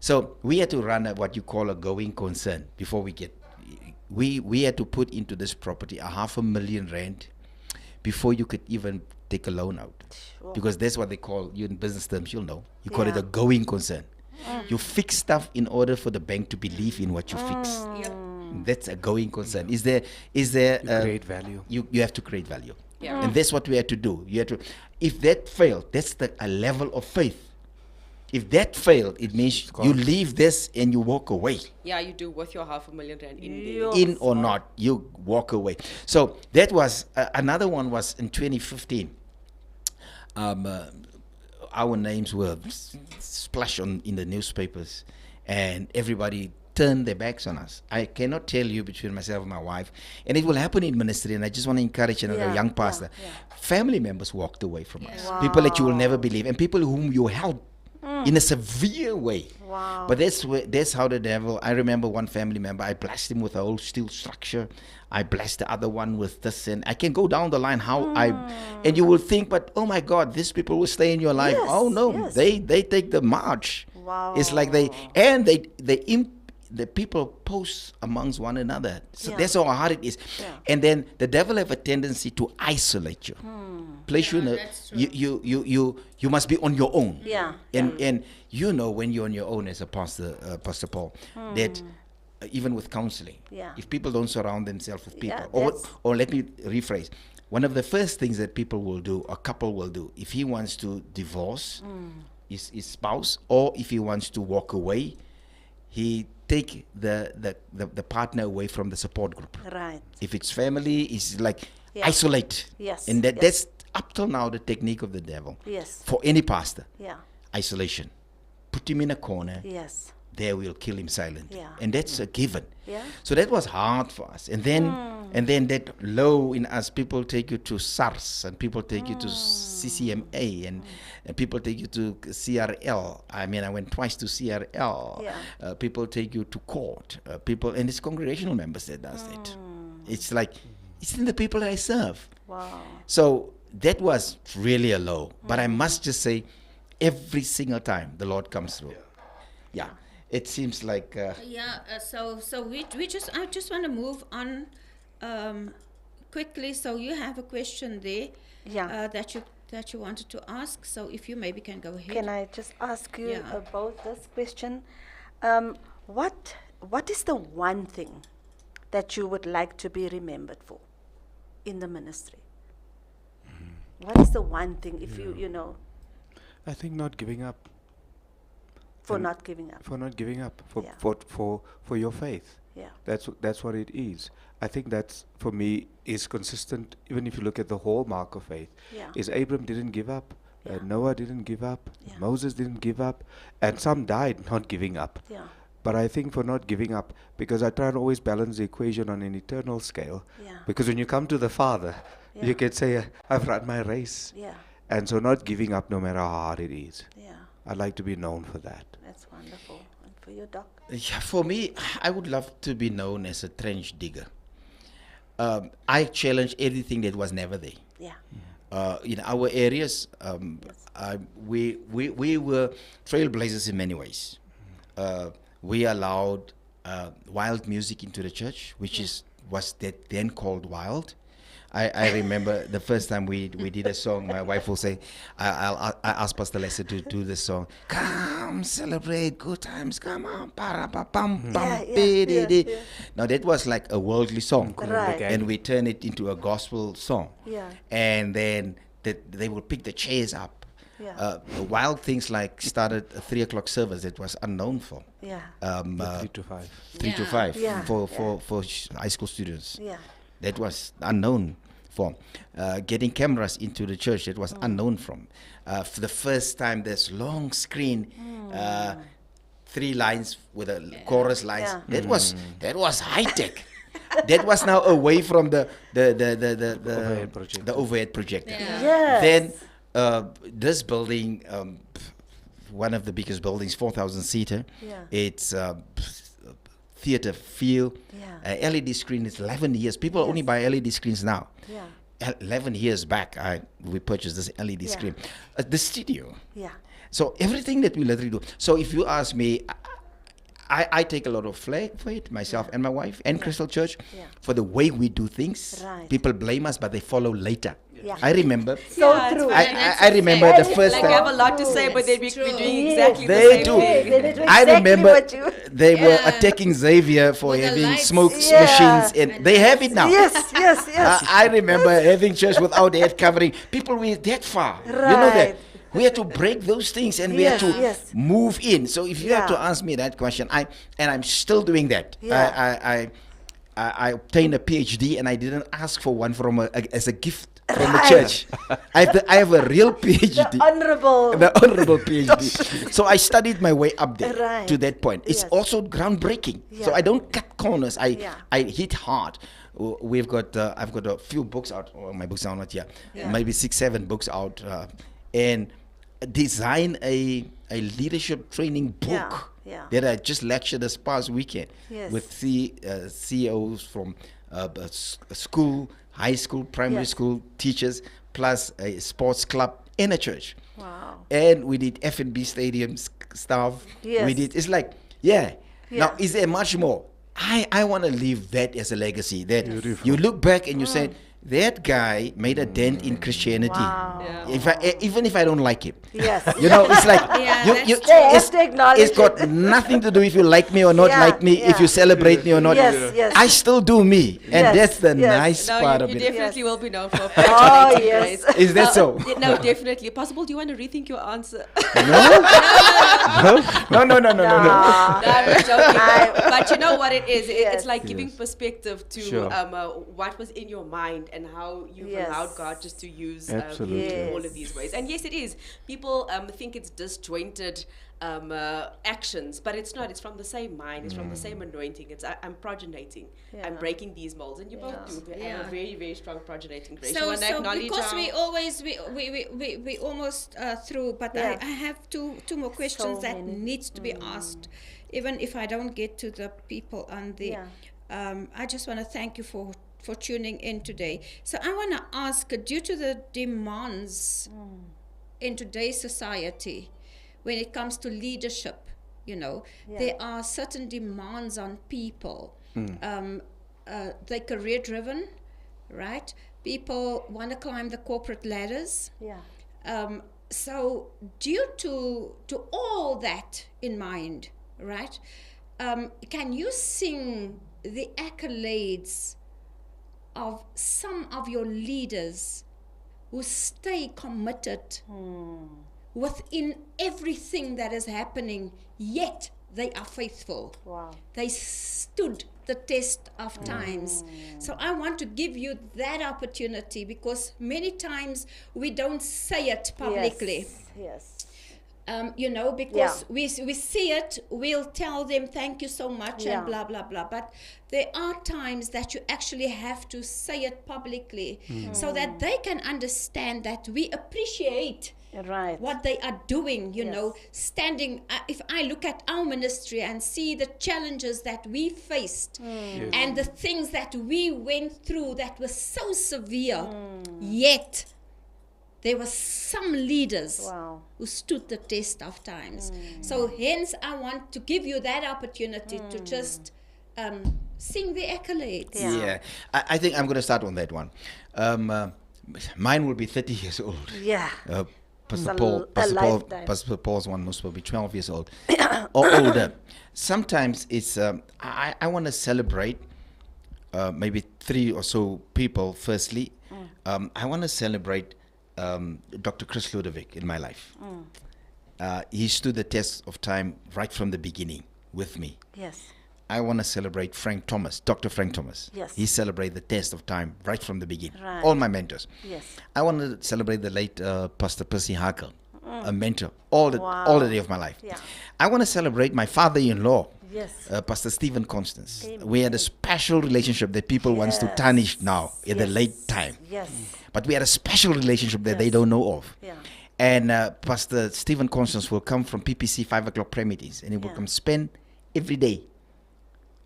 So we had to run what you call a going concern before we get. We had to put into this property R500,000 before you could even take a loan out, Sure. because that's what they call, you in business terms, you'll know. You call it Yeah. a going concern. You fix stuff in order for the bank to believe in what you fix. Yep. That's a going concern. Is there Create value. you have to create value. Yeah. And that's what we had to do. You had to, if that failed, that's a level of faith. If that failed, it means you leave this and you walk away. Yeah, you do with your R500,000 in there. Yo. In or not, you walk away. So that was another one was in 2015. Our names were splashed in the newspapers, and everybody turned their backs on us. I cannot tell you between myself and my wife, and it will happen in ministry, and I just want to encourage another Yeah, young pastor. yeah. Family members walked away from us. People that you will never believe, and people whom you helped in a severe way. Wow. But that's how the devil. I remember one family member, I blessed him with a whole steel structure. I blessed the other one with this, and I can go down the line how and you will think, but oh my God, these people will stay in your life. Yes, Oh no, yes. they take the march. Wow. It's like the people post amongst one another. So Yeah. that's how hard it is. Yeah. And then the devil have a tendency to isolate you. Place you in a, that's true. you must be on your own. Yeah. And you know, when you're on your own as a pastor, Pastor Paul, that even with counseling, Yeah. if people don't surround themselves with people, Yeah, or that's- let me rephrase, one of the first things that people will do, a couple will do, if he wants to divorce his spouse, or if he wants to walk away, he take the partner away from the support group. Right. If it's family, it's like Yeah. isolate. Yes, And yes. that's up till now the technique of the devil. Yes. For any pastor, Yeah. isolation. Put him in a corner. Yes. There we'll kill him silently. Yeah. And that's a given. Yeah. So that was hard for us. And then that low in us, people take you to SARS, and people take you to CCMA, and people take you to CRL. I mean, I went twice to CRL. Yeah. People take you to court. And it's congregational members that does that. It's like, it's in the people that I serve. Wow. So that was really a low. But I must just say, every single time the Lord comes through. Yeah. It seems like So I just want to move on quickly. So you have a question there Yeah. that you wanted to ask. So if you maybe can go ahead. Can I just ask you Yeah. about this question? What is the one thing that you would like to be remembered for in the ministry? What is the one thing, if you know, I think not giving up. for And not giving up? For not giving up. Yeah. For your faith. Yeah. That's what it is. I think that's, for me, is consistent. Even if you look at the hallmark of faith, Yeah. is Abram didn't give up, Yeah. Noah didn't give up, Yeah. Moses didn't give up, and some died not giving up. Yeah. But I think for not giving up, because I try and always balance the equation on an eternal scale. Yeah. Because when you come to the Father, Yeah. you can say, I've run my race. Yeah. And so not giving up no matter how hard it is. Yeah. I'd like to be known for that. That's wonderful. And for you, Doc? Yeah, for me, I would love to be known as a trench digger. I challenge everything that was never there. Yeah. In our areas, we were trailblazers in many ways. We allowed wild music into the church, which was that then called wild. I remember the first time we did a song, my wife will say, I asked Pastor Lester to do this song. Come celebrate good times, come on, para pa pam pam Yeah, pe de yeah, de. yeah. Now that was like a worldly song, Right. and we turned it into a gospel song. Yeah. And then they will pick the chairs up. Yeah. Wild things like started a 3:00 service that was unknown for. Yeah. 3 to 5. 3 to Yeah. 5 Yeah, for high school students. Yeah. That was unknown for. Getting cameras into the church, that was unknown from. For the first time, there's long screen, 3 lines with a chorus lines. Yeah. That was high tech. That was now away from the Overhead projector. the overhead projector. Yeah. Yes. Then this building, one of the biggest buildings, 4,000 seater. Yeah. It's theater feel. Yeah. LED screen is 11 years. People only buy LED screens now. Yeah. 11 years back, we purchased this LED screen. The studio. Yeah. So everything that we literally do. So if you ask me, I take a lot of flack for it, myself and my wife and Crystal Church, for the way we do things. Right. People blame us, but they follow later. Yeah. I remember. So Yeah, it's true. very I remember the first Like I have a time. lot to say, but they'd be True. doing exactly the They same do. thing. They do I exactly remember what you- they were Yeah. attacking Xavier for With the having lights. smoke Yeah. machines, and they have it now. Yes, yes, yes. I remember having church without head covering. People were that far. You know that. Right. We had to break those things, and we had Yes, to yes. move in. So if you have to Yeah. ask me that question, I'm still doing that. Yeah. I obtained a PhD, and I didn't ask for one as a gift from the Right. church. I have a real PhD. The honorable. The honorable PhD. So I studied my way up there Right. to that point. It's Yes. also groundbreaking. So Yeah. I don't cut corners. Yeah. I hit hard. We've got I've got a few books out. Or my books are not here. Maybe 6-7 books out, and design a leadership training book Yeah. that I just lectured this past weekend Yes. with CEOs from school, high school, primary Yes. school teachers, plus a sports club and a church. Wow. And we did F&B stadiums stuff. Yes. We did. It's like, yeah. Now, Yeah. is there much more? I want to leave that as a legacy. That you look back and you say, that guy made a dent in Christianity. Wow. Yeah. Even if I don't like him. Yes. You know, it's like Yeah, you, that's you, true. They have it's, to acknowledge it's got it. nothing to do if you like me or not Yeah, like me, if yeah. you celebrate me or not. Yes, yes. I still do me, and Yes, that's the yes. nice No, part you, of you it. definitely will be known for Oh, patriotic yes. grace. Is that so? No, definitely. Possible, do you want to rethink your answer? No. No, I'm just joking. But you know what it is? Yes. It's like giving perspective to Sure. what was in your mind and how you've Yes. allowed God just to use Absolutely. you in all Yes. of these ways. And yes, it is. People think it's disjointed actions, but it's not. It's from the same mind. It's from the same anointing. It's I'm progeniting. I'm Yeah. breaking these molds, and you both do. Have Yeah. a very, very strong progeniting grace. You So, want to so acknowledge because our- we always we almost through, but Yeah. I have two more questions So that many. needs to be asked, even if I don't get to the people on the. I just want to thank you for tuning in today. So I want to ask, due to the demands in today's society, when it comes to leadership, there are certain demands on people. They're career driven, right? People want to climb the corporate ladders. Yeah. So due to all that in mind, right? Can you sing the accolades of some of your leaders who stay committed within everything that is happening, yet they are faithful? Wow. They stood the test of times. So I want to give you that opportunity, because many times we don't say it publicly. Yes. Because we see it, we'll tell them thank you so much Yeah. and blah, blah, blah. But there are times that you actually have to say it publicly so that they can understand that we appreciate Right. what they are doing, Yes. standing. If I look at our ministry and see the challenges that we faced and the things that we went through that were so severe, yet there were some leaders Wow. who stood the test of times. So hence I want to give you that opportunity to just sing the accolades. Yeah. I think I'm going to start on that one. Mine will be 30 years old. Yeah. Pastor It's Paul, a Pastor Paul, lifetime. Pastor Paul's one must be 12 years old or older. Sometimes it's I want to celebrate maybe 3 or so people. Firstly, I want to celebrate Dr. Chris Ludovic in my life. He stood the test of time right from the beginning with me. Yes. I want to celebrate Frank Thomas, Dr. Frank Thomas. Yes. He celebrated the test of time right from the beginning. Right. All my mentors. Yes. I want to celebrate the late Pastor Percy Harkel, a mentor, all the day of my life. Yeah. I want to celebrate my father-in-law, Yes. Pastor Stephen Constance. Amen. We had a special relationship that people wants to tarnish now in the late time. Yes. But we had a special relationship that they Yes. don't know of. Yeah. And Pastor Stephen Constance will come from PPC 5 o'clock prayer meetings, and he will Yeah. come spend every day.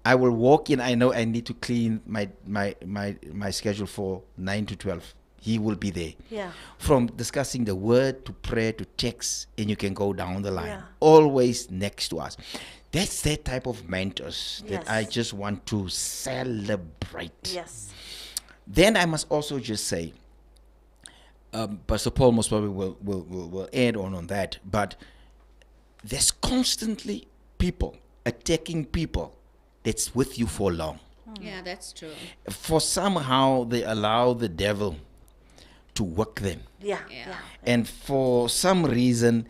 I will walk in. I know I need to clean my schedule for 9 to 12. he will be there. Yeah. From discussing the word to prayer to text, and you can go down the line. Yeah. Always next to us. That's that type of mentors that I Yes. just want to celebrate. Yes. Then I must also just say, Pastor Paul most probably will add on that, but there's constantly people attacking people that's with you for long. Yeah, that's true. For somehow they allow the devil to work them. Yeah. Yeah. Yeah. And for some reason,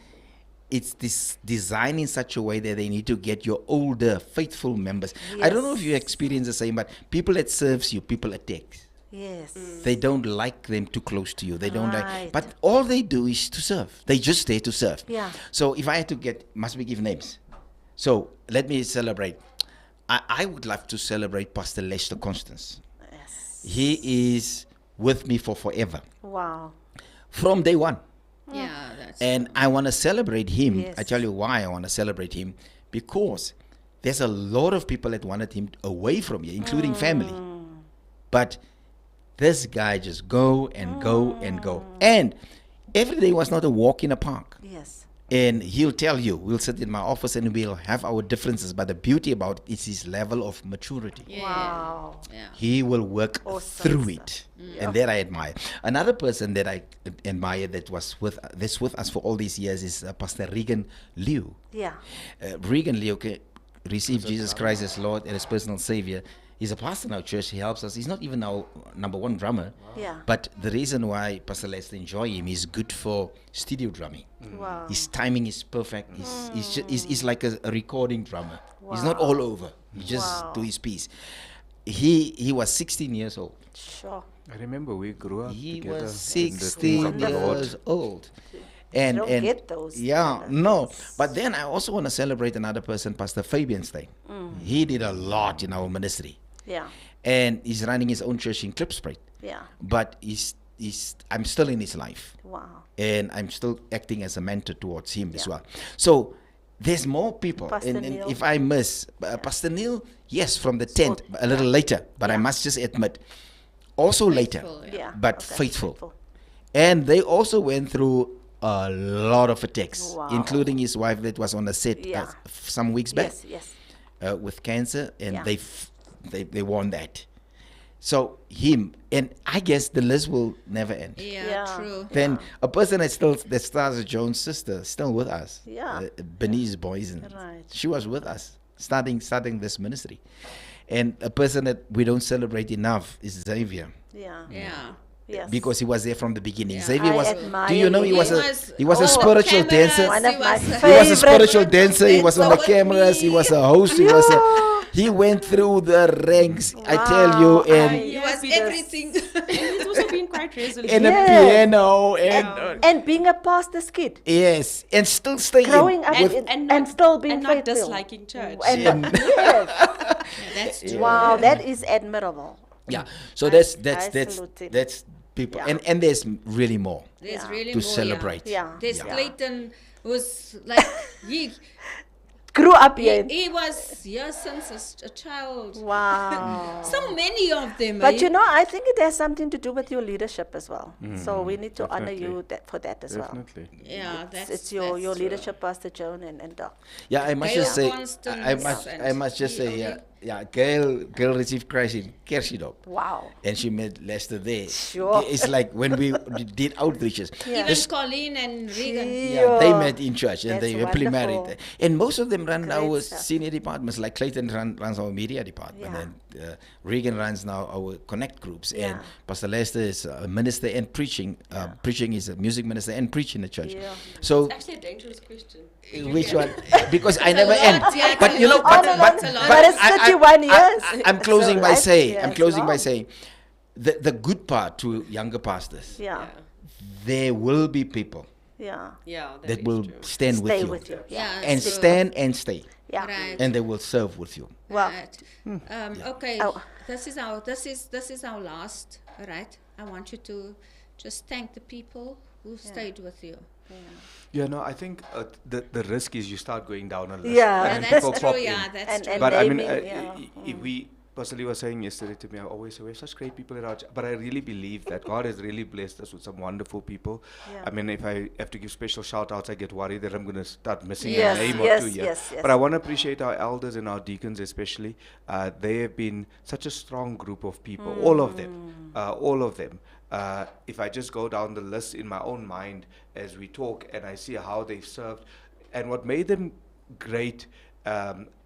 it's this designed in such a way that they need to get your older, faithful members. I don't know if you Yes. experience the same, but people that serves you, people attack. Yes. They don't like them too close to you. They don't like, Right. but all they do is to serve. They just there to serve. Yeah. So if I had to must we give names? So let me celebrate. I would love to celebrate Pastor Lester Constance. Yes. He is with me for forever, Wow. from day one. Yeah, that's And I want to celebrate him. Yes. I tell you why I want to celebrate him. Because there's a lot of people that wanted him away from you, including family. But this guy just go and go and go. And every day was not a walk in a park. Yes. And he'll tell you, we'll sit in my office and we'll have our differences. But the beauty about it is his level of maturity. yeah. Wow. Yeah. He will work Awesome, through sir. it. And that I admire. Another person that I admire that's with us for all these years is Pastor Regan Liu. Yeah. Regan Liu received Jesus Christ as Lord and his personal Savior. He's a pastor in our church. He helps us. He's not even our number one drummer. Yeah. But the reason why Pastor Lester enjoy him, he's good for studio drumming. Wow. His timing is perfect. He's like a recording drummer. He's not all over. He just Wow. do his piece. He was 16 years old. Sure. I remember we grew up He together. was in the things 16 of the Lord. years old. Don't get those Yeah, kind of no. things. But then I also want to celebrate another person, Pastor Fabian Stein. He did a lot in our ministry. Yeah. And he's running his own church in Klipspruit. Yeah. But I'm still in his life. Wow. And I'm still acting as a mentor towards him as well. So there's more people. Pastor And Neil. if I miss, Pastor Neil, yes, from the tent, a little later. But I must just admit, also later, Faithful, yeah. Yeah. but Okay, faithful. And they also went through a lot of attacks, Wow. including his wife that was on the set Yeah. some weeks back Yes. Yes. with cancer, and Yeah. they won that. So him, and I guess the list will never end. Yeah, Yeah. true. Then a person that stars as Joan's sister, still with us. Yeah. Benice Boysen. Right. She was with us, starting this ministry. And a person that we don't celebrate enough is Xavier. Yeah. Yeah. Yes. Because he was there from the beginning. Yeah. Xavier I was. admire Do you know he him. was a Oh, spiritual cameras, dancer? One of he my was- He was a favorite. spiritual dancer. He was on the With cameras. He me. was a host. He went through the ranks. I tell you, Wow, and He was he does. everything. And he's also been quite resolute. and a Yes. piano and And being a pastor's kid. yes, and still staying Growing up with and still being and not faithful. disliking church. And yes. That's true. Wow, that is admirable. yeah. So that's I salute him. that's people, Yeah. and there's really more There's Yeah. really to more, celebrate. Yeah. There's Yeah. Clayton, who's like he Grew up here. he was here since a child. Wow. So many of them. But eh? you know, I think it has something to do with your leadership as well. So we need to honor definitely. you for that as well. Definitely. Yeah, that's It's your that's true. leadership, Pastor Joan and Doc. Yeah, I must Gail just say, Constance I must just and say, Lee. Gail received Christ in Kershidop. Wow. And she met Lester there. Sure. It's like when we did outreaches. Yeah. Even Colleen and Regan. Yeah, they met in church and That's they happily married. wonderful. And most of them run our Great stuff. senior departments, like Clayton runs our media department, Yeah. and Regan runs now our connect groups. And Yeah. Pastor Lester is a minister and preaching. Preaching is a music minister and preaching in the church. Yeah. So It's actually a dangerous question. which one? Because I never lot, end. yeah, But you know, it's a but, lot, but, it's a lot. But it's 31 years. I'm closing So by life- saying, yeah, I'm it's closing by long. saying, the good part to younger pastors, Yeah. there will be people Yeah. Yeah, that is will true. stand Stay with you, with you. Yeah, and so- stand and stay, Yeah. Right. and they will serve with you. Well, Right. Okay. Oh. This is our last. All right. I want you to just thank the people who stayed with you. Yeah, no, I think the risk is you start going down a list. Yeah. and Yeah, then that's people true. pop Yeah, in. that's And- true. and But I mean, naming, yeah. if we Pastor Lee was saying yesterday to me, I always say, we have such great people in our church. But I really believe that God has really blessed us with some wonderful people. Yeah. I mean, if I have to give special shout outs, I get worried that I'm going to start missing Yes, a name yes, or two here. yes, yes. But I want to appreciate our elders and our deacons especially. They have been such a strong group of people, all of them, all of them. If I just go down the list in my own mind as we talk and I see how they've served and what made them great,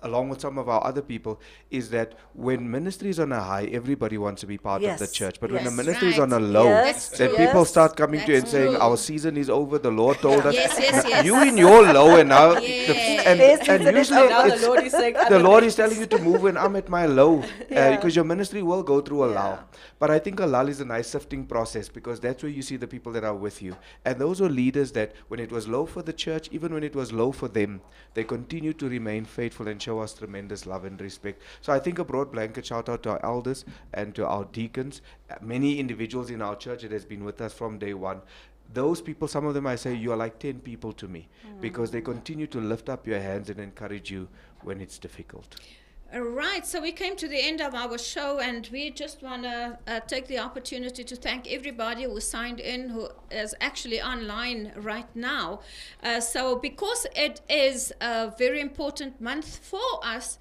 along with some of our other people, is that when ministry is on a high, everybody wants to be part of the Yes, church. But when the yes. ministry is on a Right. low, Yes, then yes. people start coming to you and That's saying, true. our season is over, the Lord told us. Yes, yes, yes. You in your low and now, Yes. and Their season is usually over. Now the it's- Lord is saying, the Lord is telling you to move when I'm at my low, Yeah. because your ministry will go through a lull. Yeah. But I think a lull is a nice sifting process, because that's where you see the people that are with you. And those are leaders that when it was low for the church, even when it was low for them, they continue to remain faithful and show us tremendous love and respect. So I think a broad blanket shout out to our elders and to our deacons, many individuals in our church that has been with us from day one. Those people, some of them I say, you are like 10 people to me, because they continue to lift up your hands and encourage you when it's difficult. All right, so we came to the end of our show, and we just want to take the opportunity to thank everybody who signed in, who is actually online right now. So because it is a very important month for us,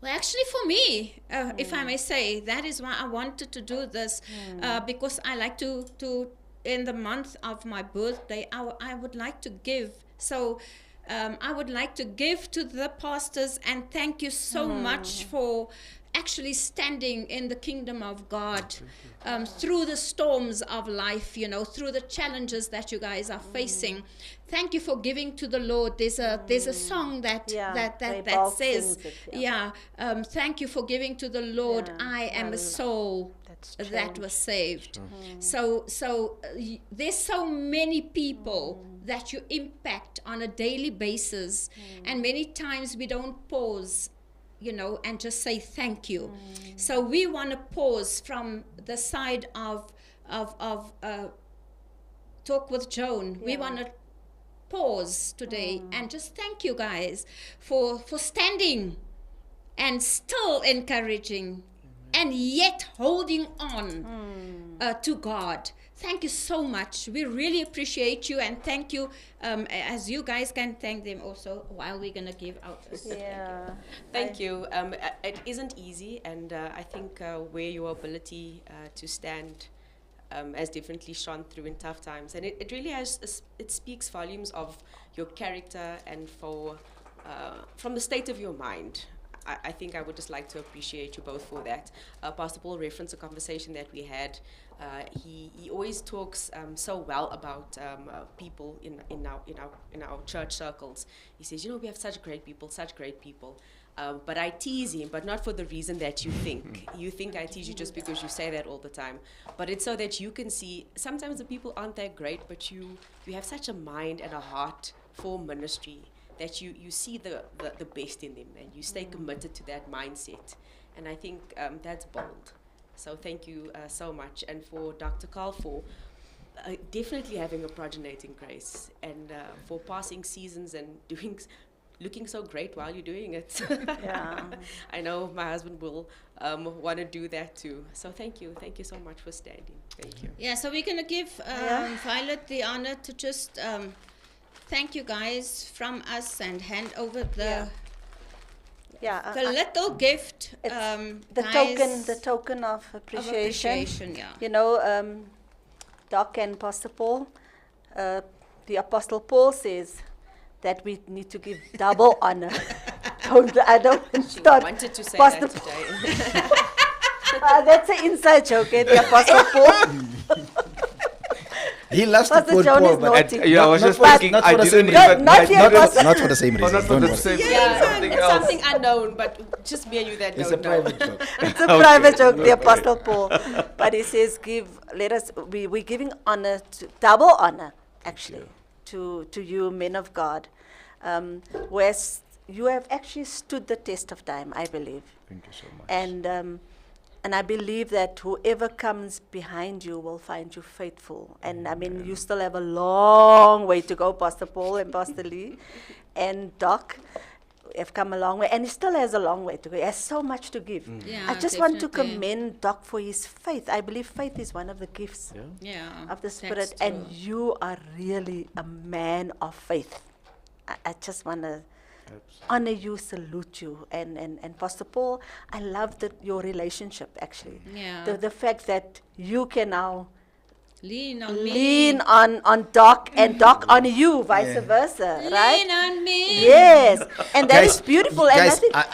well, actually for me, if I may say, that is why I wanted to do this, because I like to in the month of my birthday, I would like to give. So I would like to give to the pastors and thank you so much for actually standing in the kingdom of God through the storms of life, you know, through the challenges that you guys are facing. Thank you for giving to the Lord. There's a song that Yeah, that Paul says, sings it, thank you for giving to the Lord. Yeah, I am a soul that's that changed. was saved. So there's so many people that you impact on a daily basis, and many times we don't pause, you know, and just say thank you. So we want to pause from the side of Talk with Joan. We want to pause today and just thank you guys for standing and still encouraging and yet holding on to God. Thank you so much. We really appreciate you, and thank you, as you guys can thank them also while we're going to give out this. Yeah. Thank you. It isn't easy, and I think where your ability to stand has definitely shone through in tough times, and it really has. It speaks volumes of your character and from the state of your mind. I think I would just like to appreciate you both for that. Pastor Paul referenced a conversation that we had. He always talks so well about people in our church circles. He says, you know, we have such great people. But I tease him, but not for the reason that you think. You think I tease you just because you say that all the time. But it's so that you can see, sometimes the people aren't that great, but you have such a mind and a heart for ministry that you see the best in them, and you stay committed to that mindset. And I think that's bold. So thank you so much. And for Dr. Carl, for definitely having a progenitor grace, and for passing seasons and looking so great while you're doing it. Yeah. I know my husband will want to do that too. So thank you so much for standing. Thank you. Yeah, so we're going to give Violet the honor to just thank you guys from us and hand over the little gift. It's guys, the token of of appreciation. appreciation, yeah. You know, Doc and Pastor Paul, the Apostle Paul says that we need to give double honor. I don't She start. wanted to say Pastor that today. That's an inside joke, eh? The Apostle Paul. He loves to Pastor quote John Paul, is but naughty. I was Not just for the- thinking, not I for the didn't same even, reason. Not I yet, didn't- Pastor. not for the same Oh, reason. not for Don't the worry. same reason, Yeah, something it's else. something unknown, but just me and you that It's a don't know. private joke. It's a private joke, the Apostle Paul. But he says, we're giving honor, double honor, actually, to you, men of God. Where you have actually stood the test of time, I believe. Thank you so much. And I believe that whoever comes behind you will find you faithful. And I mean, you still have a long way to go, Pastor Paul and Pastor Lee and Doc. have come a long way, and he still has a long way to go. He has so much to give. Yeah, I just want to definitely. commend Doc for his faith. I believe faith is one of the gifts Yeah. of the that's Spirit, and true. you are really a man of faith. I just want to honor you, salute you, and Pastor Paul, I love your relationship actually. Yeah. The fact that you can now Lean on me. lean on Doc and Doc on you, vice versa, right? Lean on me. Yes, and that is Guys, beautiful. And I Guys, think, I,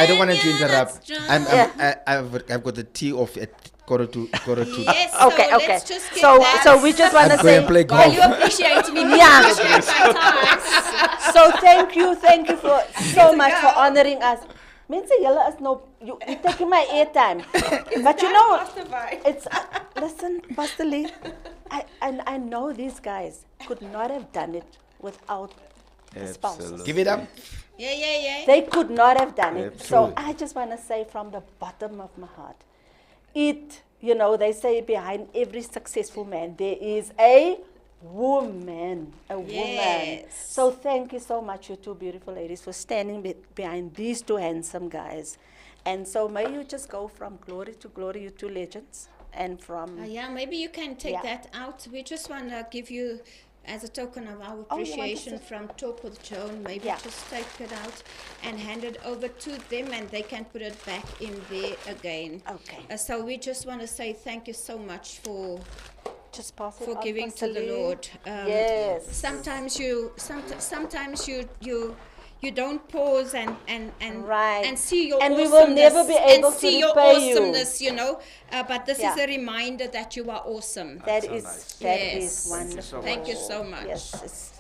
I don't want to When you're interrupt. not I've got the tea off at quarter to. Yes, so okay. let's just get So that. so we just want to I'm going say to play While golf. you appreciate me, Yeah. appreciate my time. so thank you for so much for honoring us. Mense, julle is nou you taking my airtime. But you know, it's listen, Pastor Lee, I know these guys could not have done it without the spouses. Absolutely. Give it up. Yeah. They could not have done it. So Absolutely. I just want to say from the bottom of my heart, they say behind every successful man, there is a woman. Yes. So thank you so much, you two beautiful ladies, for standing behind these two handsome guys. And so may you just go from glory to glory, you two legends. And from... Yeah, maybe you can take Yeah. that out. We just want to give you, as a token of our Oh, you want appreciation to- from Talk with Joan, maybe Yeah. just take it out and hand it over to them, and they can put it back in there again. Okay. So we just want to say thank you so much for Just pass it for on, giving Pastor to the Lee. Lord. Yes. Sometimes you don't pause and Right. and see your And we awesomeness will never be able and to see your repay you. awesomeness, But this is Yeah. a reminder that you are awesome. That so is nice. that Yes. is wonderful. Thank you so much. Yes. It's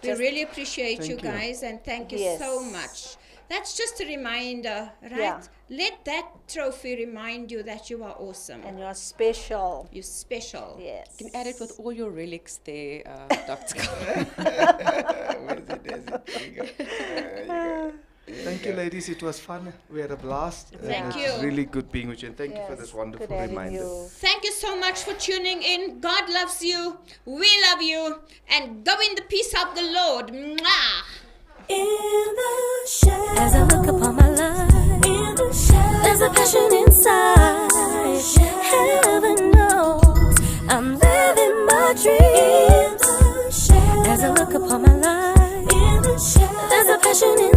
We just- really appreciate you Thank you. guys, and thank you Yes. so much. That's just a reminder, right? Yeah. Let that trophy remind you that you are awesome. and you're special. You're special. Yes. You can add it with all your relics there, Dr. Thank you, ladies. It was fun. We had a blast. Thank It's you. really good being with you. And thank you for Yes, this wonderful good having reminder. you. Thank you so much for tuning in. God loves you. We love you. And go in the peace of the Lord. Mwah! In the shadows, as I look upon my life, in the shadows, there's a passion inside. Heaven knows I'm living my dreams. As I look upon my life, in the shadows, there's a passion inside.